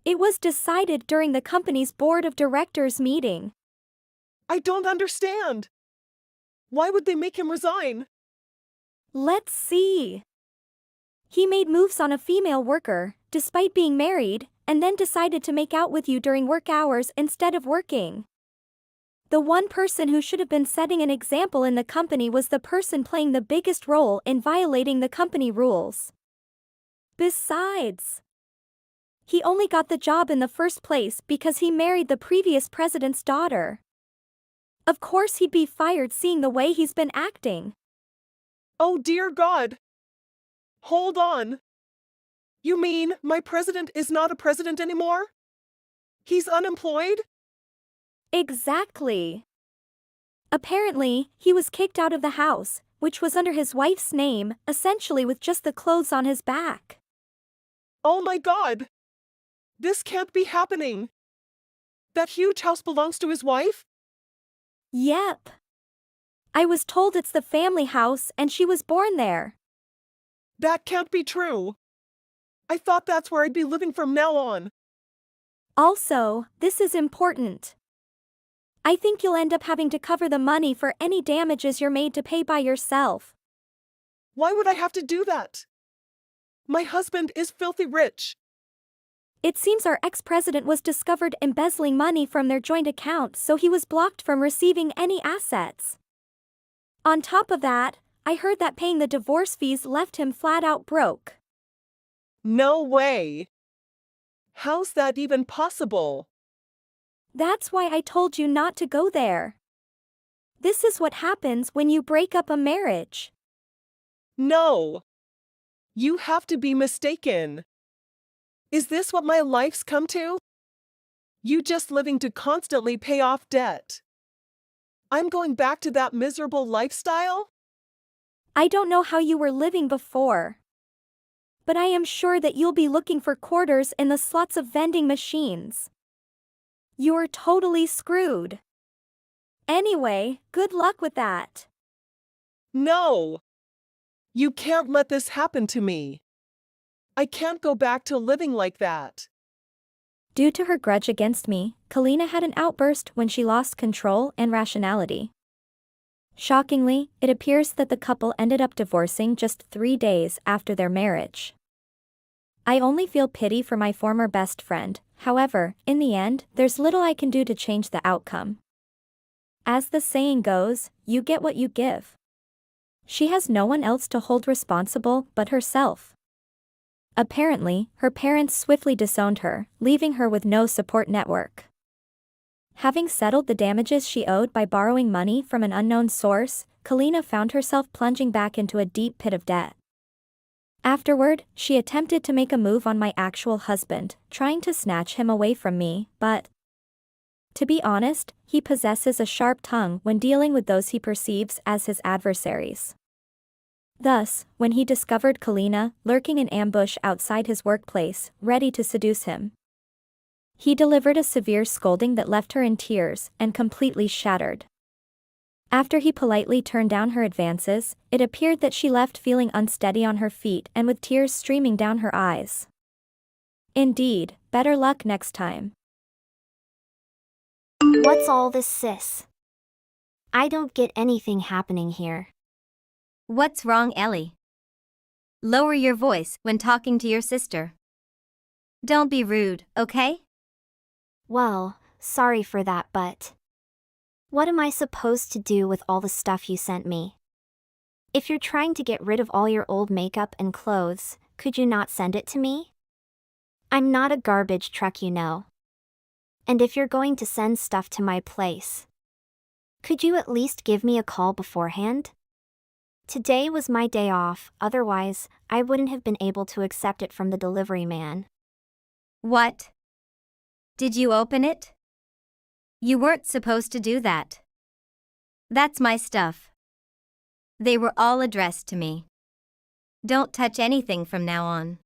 It was decided during the company's board of directors meeting. I don't understand. Why would they make him resign? Let's see. He made moves on a female worker, despite being married, and then decided to make out with you during work hours instead of working. The one person who should have been setting an example in the company was the person playing the biggest role in violating the company rules. Besides, he only got the job in the first place because he married the previous president's daughter. Of course he'd be fired seeing the way he's been acting. Oh dear God. Hold on. You mean my president is not a president anymore? He's unemployed? Exactly. Apparently, he was kicked out of the house, which was under his wife's name, essentially with just the clothes on his back. Oh my God. This can't be happening. That huge house belongs to his wife? Yep. I was told it's the family house and she was born there. That can't be true. I thought that's where I'd be living from now on. Also, this is important. I think you'll end up having to cover the money for any damages you're made to pay by yourself. Why would I have to do that? My husband is filthy rich. It seems our ex-president was discovered embezzling money from their joint account, so he was blocked from receiving any assets. On top of that, I heard that paying the divorce fees left him flat out broke. No way. How's that even possible? That's why I told you not to go there. This is what happens when you break up a marriage. No. You have to be mistaken. Is this what my life's come to? You just living to constantly pay off debt. I'm going back to that miserable lifestyle? I don't know how you were living before. but I am sure that you'll be looking for quarters in the slots of vending machines. You're totally screwed. Anyway, good luck with that. No! You can't let this happen to me. I can't go back to living like that. Due to her grudge against me, Kalina had an outburst when she lost control and rationality. Shockingly, it appears that the couple ended up divorcing just 3 days after their marriage. I only feel pity for my former best friend, however, in the end, there's little I can do to change the outcome. As the saying goes, you get what you give. She has no one else to hold responsible but herself. Apparently, her parents swiftly disowned her, leaving her with no support network. Having settled the damages she owed by borrowing money from an unknown source, Kalina found herself plunging back into a deep pit of debt. Afterward, she attempted to make a move on my actual husband, trying to snatch him away from me, but to be honest, he possesses a sharp tongue when dealing with those he perceives as his adversaries. Thus, when he discovered Kalina lurking in ambush outside his workplace, ready to seduce him, he delivered a severe scolding that left her in tears and completely shattered. After he politely turned down her advances, it appeared that she left feeling unsteady on her feet and with tears streaming down her eyes. Indeed, better luck next time. What's all this, sis? I don't get anything happening here. What's wrong, Ellie? Lower your voice when talking to your sister. Don't be rude, okay? Well, sorry for that, but what am I supposed to do with all the stuff you sent me? If you're trying to get rid of all your old makeup and clothes, could you not send it to me? I'm not a garbage truck, you know. And if you're going to send stuff to my place, could you at least give me a call beforehand? Today was my day off, otherwise, I wouldn't have been able to accept it from the delivery man. What? Did you open it? You weren't supposed to do that. That's my stuff. They were all addressed to me. Don't touch anything from now on.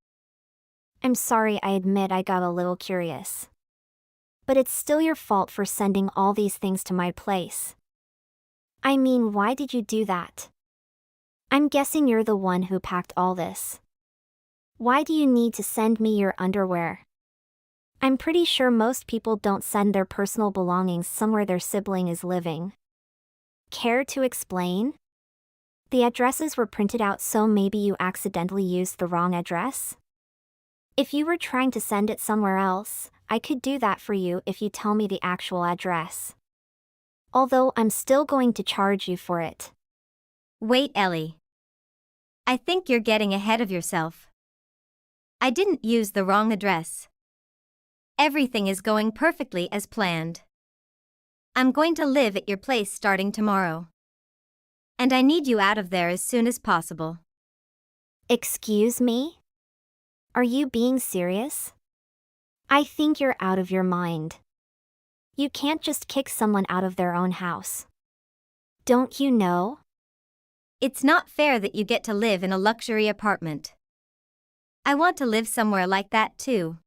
I'm sorry, I admit I got a little curious. But it's still your fault for sending all these things to my place. I mean, why did you do that? I'm guessing you're the one who packed all this. Why do you need to send me your underwear? I'm pretty sure most people don't send their personal belongings somewhere their sibling is living. Care to explain? The addresses were printed out, so maybe you accidentally used the wrong address? If you were trying to send it somewhere else, I could do that for you if you tell me the actual address. Although I'm still going to charge you for it. Wait, Ellie. I think you're getting ahead of yourself. I didn't use the wrong address. Everything is going perfectly as planned. I'm going to live at your place starting tomorrow. And I need you out of there as soon as possible. Excuse me? Are you being serious? I think you're out of your mind. You can't just kick someone out of their own house. Don't you know? It's not fair that you get to live in a luxury apartment. I want to live somewhere like that too.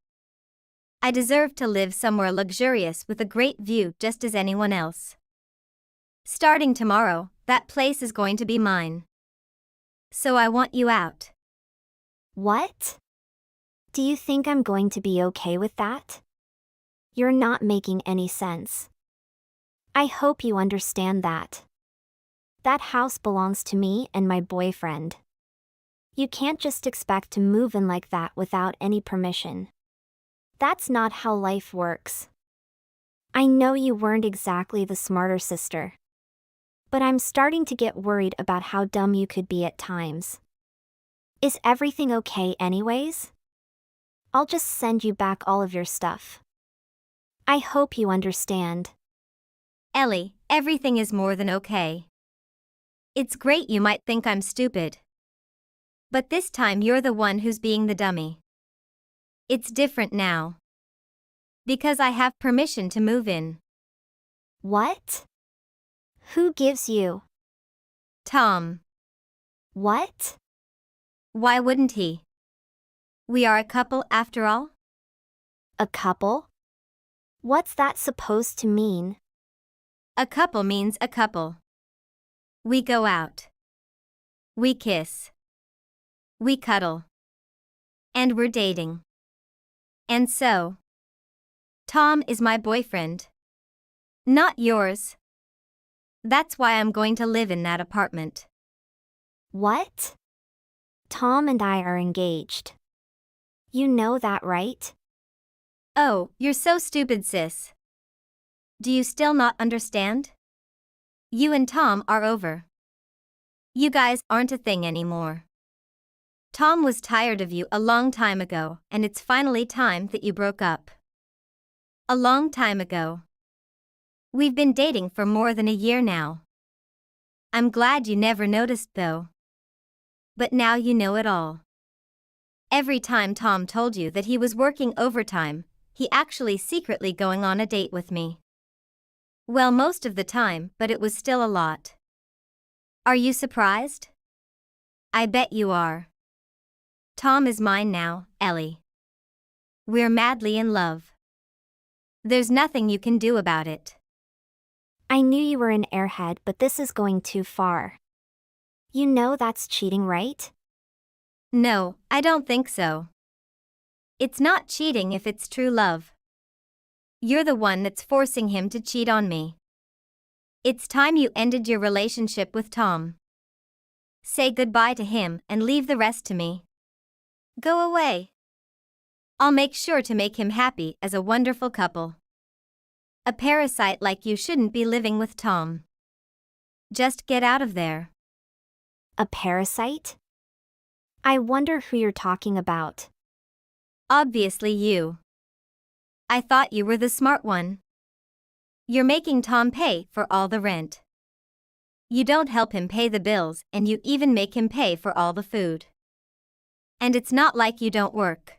I deserve to live somewhere luxurious with a great view just as anyone else. Starting tomorrow, that place is going to be mine. So I want you out. What? Do you think I'm going to be okay with that? You're not making any sense. I hope you understand that. That house belongs to me and my boyfriend. You can't just expect to move in like that without any permission. That's not how life works. I know you weren't exactly the smarter sister. But I'm starting to get worried about how dumb you could be at times. Is everything okay anyways? I'll just send you back all of your stuff. I hope you understand. Ellie, everything is more than okay. It's great you might think I'm stupid. But this time you're the one who's being the dummy. It's different now. Because I have permission to move in. What? Who gives you? Tom. What? Why wouldn't he? We are a couple after all? A couple? What's that supposed to mean? A couple means a couple. We go out. We kiss. We cuddle. And we're dating. And so, Tom is my boyfriend. Not yours. That's why I'm going to live in that apartment. What? Tom and I are engaged. You know that, right? Oh, you're so stupid, sis. Do you still not understand? You and Tom are over. You guys aren't a thing anymore. Tom was tired of you a long time ago, and it's finally time that you broke up. A long time ago. We've been dating for more than a year now. I'm glad you never noticed though. But now you know it all. Every time Tom told you that he was working overtime, he actually secretly going on a date with me. Well, most of the time, but it was still a lot. Are you surprised? I bet you are. Tom is mine now, Ellie. We're madly in love. There's nothing you can do about it. I knew you were an airhead, but this is going too far. You know that's cheating, right? No, I don't think so. It's not cheating if it's true love. You're the one that's forcing him to cheat on me. It's time you ended your relationship with Tom. Say goodbye to him and leave the rest to me. Go away. I'll make sure to make him happy as a wonderful couple. A parasite like you shouldn't be living with Tom. Just get out of there. A parasite? I wonder who you're talking about. Obviously you. I thought you were the smart one. You're making Tom pay for all the rent. You don't help him pay the bills, and you even make him pay for all the food. And it's not like you don't work.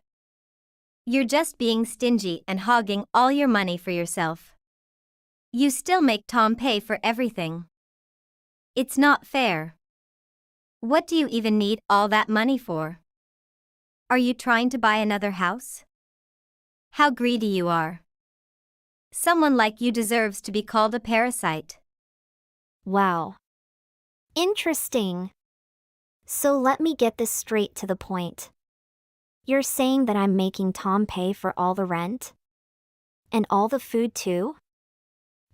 You're just being stingy and hogging all your money for yourself. You still make Tom pay for everything. It's not fair. What do you even need all that money for? Are you trying to buy another house? How greedy you are. Someone like you deserves to be called a parasite. Wow. Interesting. So let me get this straight to the point. You're saying that I'm making Tom pay for all the rent? And all the food too?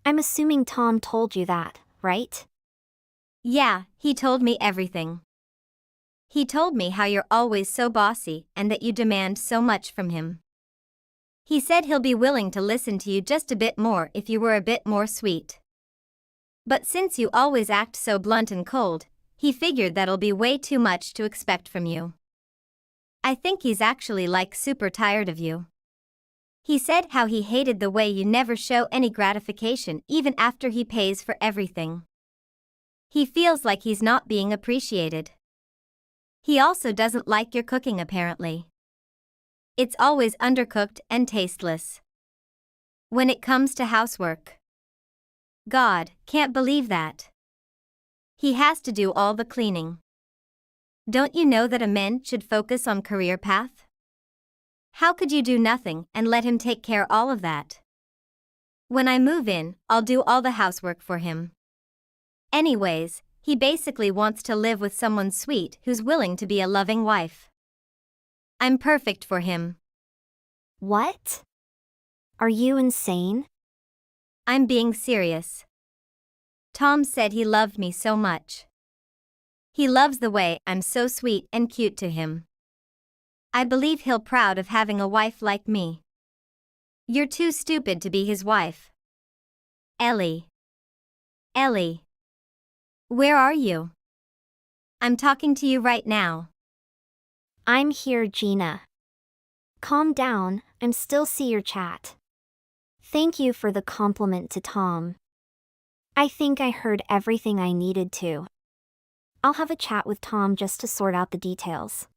I'm assuming Tom told you that, right? Yeah, he told me everything. He told me how you're always so bossy and that you demand so much from him. He said he'll be willing to listen to you just a bit more if you were a bit more sweet. But since you always act so blunt and cold, he figured that'll be way too much to expect from you. I think he's actually like super tired of you. He said how he hated the way you never show any gratification even after he pays for everything. He feels like he's not being appreciated. He also doesn't like your cooking apparently. It's always undercooked and tasteless. When it comes to housework. God, can't believe that. He has to do all the cleaning. Don't you know that a man should focus on career path? How could you do nothing and let him take care all of that? When I move in, I'll do all the housework for him. Anyways, he basically wants to live with someone sweet who's willing to be a loving wife. I'm perfect for him. What? Are you insane? I'm being serious. Tom said he loved me so much. He loves the way I'm so sweet and cute to him. I believe he'll proud of having a wife like me. You're too stupid to be his wife. Ellie. Ellie. Where are you? I'm talking to you right now. I'm here, Gina. Calm down, I'm still see your chat. Thank you for the compliment to Tom. I think I heard everything I needed to. I'll have a chat with Tom just to sort out the details.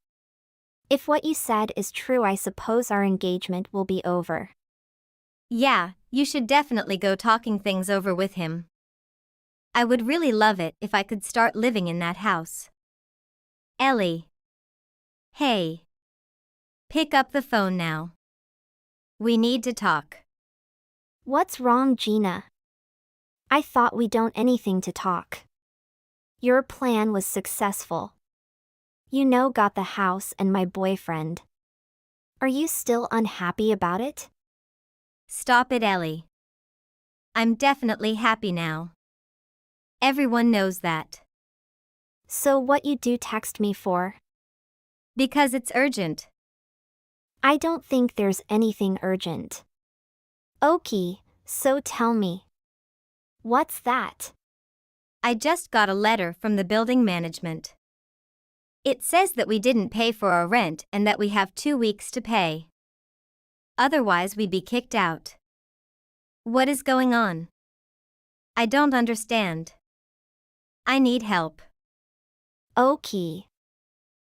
If what you said is true, I suppose our engagement will be over. Yeah, you should definitely go talking things over with him. I would really love it if I could start living in that house. Ellie. Hey. Pick up the phone now. We need to talk. What's wrong, Gina? I thought we don't anything to talk. Your plan was successful. You know, got the house and my boyfriend. Are you still unhappy about it? Stop it, Ellie. I'm definitely happy now. Everyone knows that. So what you do text me for? Because it's urgent. I don't think there's anything urgent. Okay, so tell me. What's that? I just got a letter from the building management. It says that we didn't pay for our rent and that we have 2 weeks to pay. Otherwise, we'd be kicked out. What is going on? I don't understand. I need help. Okay.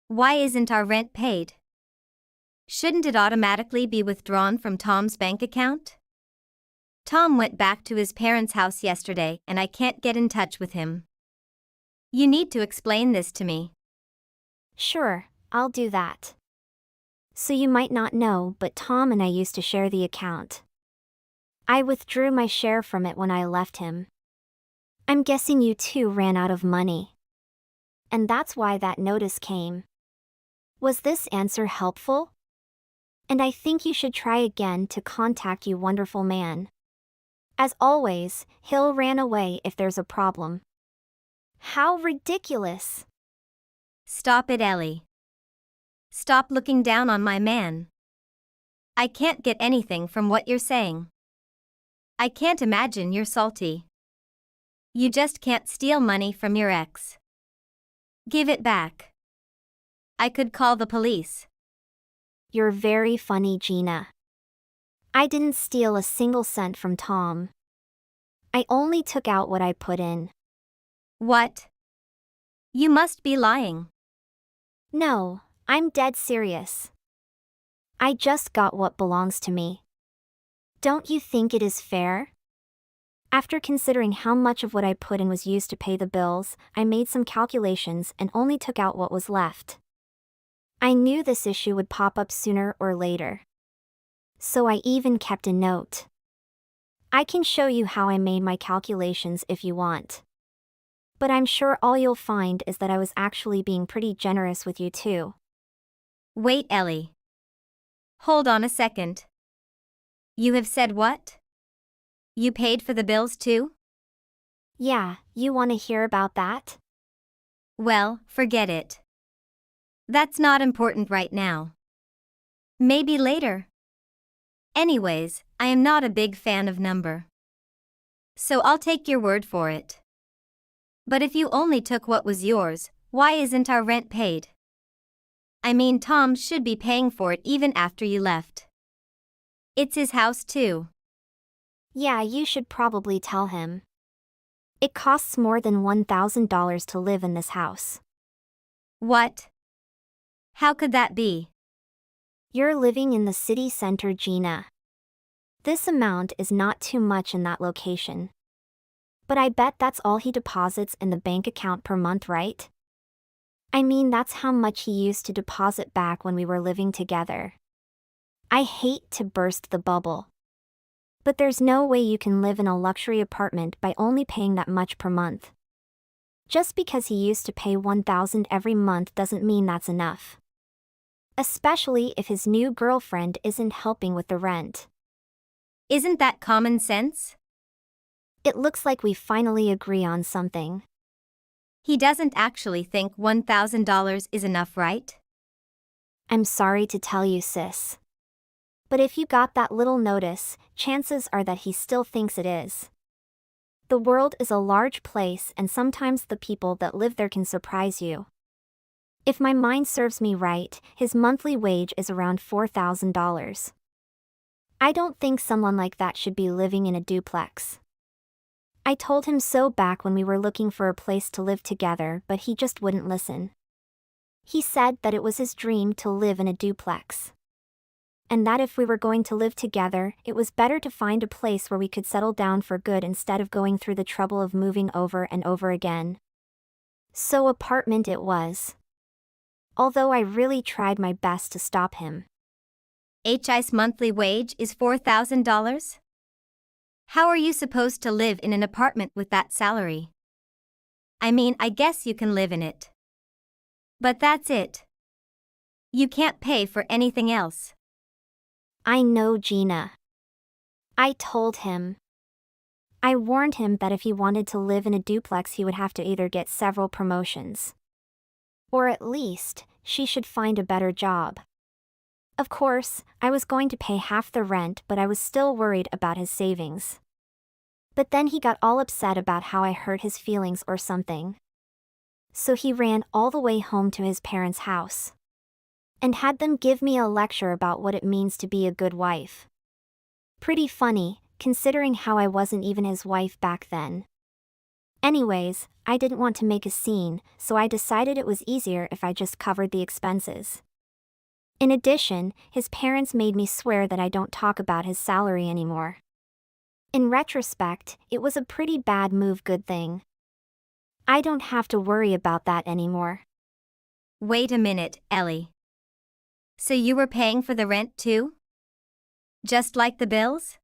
Why isn't our rent paid? Shouldn't it automatically be withdrawn from Tom's bank account? Tom went back to his parents' house yesterday and I can't get in touch with him. You need to explain this to me. Sure, I'll do that. So you might not know, but Tom and I used to share the account. I withdrew my share from it when I left him. I'm guessing you two ran out of money. And that's why that notice came. Was this answer helpful? And I think you should try again to contact you, wonderful man. As always, he'll ran away if there's a problem. How ridiculous! Stop it, Ellie. Stop looking down on my man. I can't get anything from what you're saying. I can't imagine you're salty. You just can't steal money from your ex. Give it back. I could call the police. You're very funny, Gina. I didn't steal a single cent from Tom. I only took out what I put in. What? You must be lying. No, I'm dead serious. I just got what belongs to me. Don't you think it is fair? After considering how much of what I put in was used to pay the bills, I made some calculations and only took out what was left. I knew this issue would pop up sooner or later. So I even kept a note. I can show you how I made my calculations if you want. But I'm sure all you'll find is that I was actually being pretty generous with you too. Wait, Ellie. Hold on a second. You have said what? You paid for the bills too? Yeah, you want to hear about that? Well, forget it. That's not important right now. Maybe later. Anyways, I am not a big fan of number. So I'll take your word for it. But if you only took what was yours, why isn't our rent paid? I mean, Tom should be paying for it even after you left. It's his house too. Yeah, you should probably tell him. It costs more than $1,000 to live in this house. What? How could that be? You're living in the city center, Gina. This amount is not too much in that location. But I bet that's all he deposits in the bank account per month, right? I mean, that's how much he used to deposit back when we were living together. I hate to burst the bubble. But there's no way you can live in a luxury apartment by only paying that much per month. Just because he used to pay $1,000 every month doesn't mean that's enough. Especially if his new girlfriend isn't helping with the rent. Isn't that common sense? It looks like we finally agree on something. He doesn't actually think $1,000 is enough, right? I'm sorry to tell you, sis. But if you got that little notice, chances are that he still thinks it is. The world is a large place and sometimes the people that live there can surprise you. If my mind serves me right, his monthly wage is around $4,000. I don't think someone like that should be living in a duplex. I told him so back when we were looking for a place to live together, but he just wouldn't listen. He said that it was his dream to live in a duplex. And that if we were going to live together, it was better to find a place where we could settle down for good instead of going through the trouble of moving over and over again. So apartment it was. Although I really tried my best to stop him. HI's monthly wage is $4,000? How are you supposed to live in an apartment with that salary? I mean, I guess you can live in it. But that's it. You can't pay for anything else. I know, Gina. I told him. I warned him that if he wanted to live in a duplex, he would have to either get several promotions. Or at least, she should find a better job. Of course, I was going to pay half the rent, but I was still worried about his savings. But then he got all upset about how I hurt his feelings or something. So he ran all the way home to his parents' house. And had them give me a lecture about what it means to be a good wife. Pretty funny, considering how I wasn't even his wife back then. Anyways, I didn't want to make a scene, so I decided it was easier if I just covered the expenses. In addition, his parents made me swear that I don't talk about his salary anymore. In retrospect, it was a pretty bad move, good thing. I don't have to worry about that anymore. Wait a minute, Ellie. So you were paying for the rent too? Just like the bills?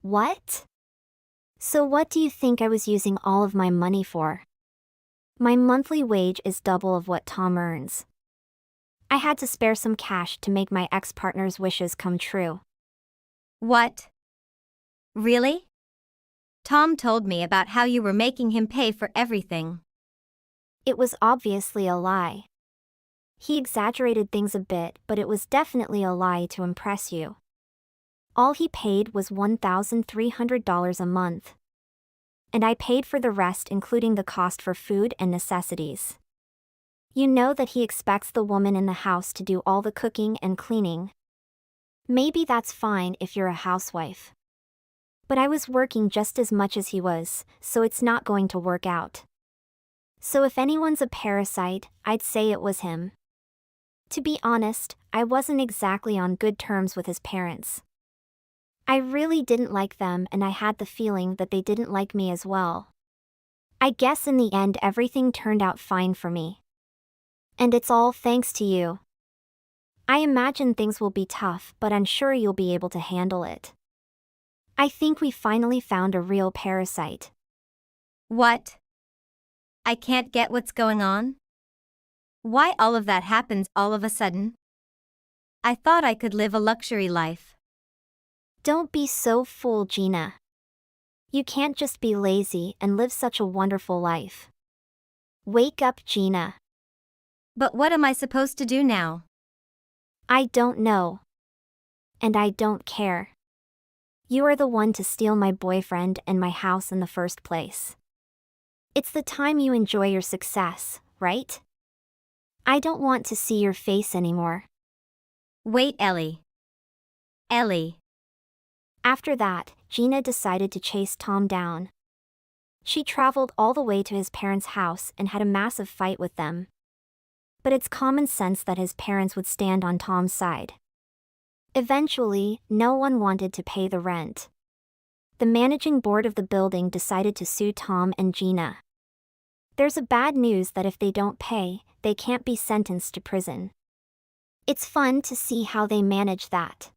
What? So what do you think I was using all of my money for? My monthly wage is double of what Tom earns. I had to spare some cash to make my ex-partner's wishes come true. What? Really? Tom told me about how you were making him pay for everything. It was obviously a lie. He exaggerated things a bit, but it was definitely a lie to impress you. All he paid was $1,300 a month. And I paid for the rest, including the cost for food and necessities. You know that he expects the woman in the house to do all the cooking and cleaning. Maybe that's fine if you're a housewife. But I was working just as much as he was, so it's not going to work out. So if anyone's a parasite, I'd say it was him. To be honest, I wasn't exactly on good terms with his parents. I really didn't like them, and I had the feeling that they didn't like me as well. I guess in the end everything turned out fine for me. And it's all thanks to you. I imagine things will be tough, but I'm sure you'll be able to handle it. I think we finally found a real parasite. What? I can't get what's going on? Why all of that happens all of a sudden? I thought I could live a luxury life. Don't be so fooled, Gina. You can't just be lazy and live such a wonderful life. Wake up, Gina. But what am I supposed to do now? I don't know. And I don't care. You are the one to steal my boyfriend and my house in the first place. It's the time you enjoy your success, right? I don't want to see your face anymore. Wait, Ellie. Ellie. After that, Gina decided to chase Tom down. She traveled all the way to his parents' house and had a massive fight with them. But it's common sense that his parents would stand on Tom's side. Eventually, no one wanted to pay the rent. The managing board of the building decided to sue Tom and Gina. There's a bad news that if they don't pay, they can't be sentenced to prison. It's fun to see how they manage that.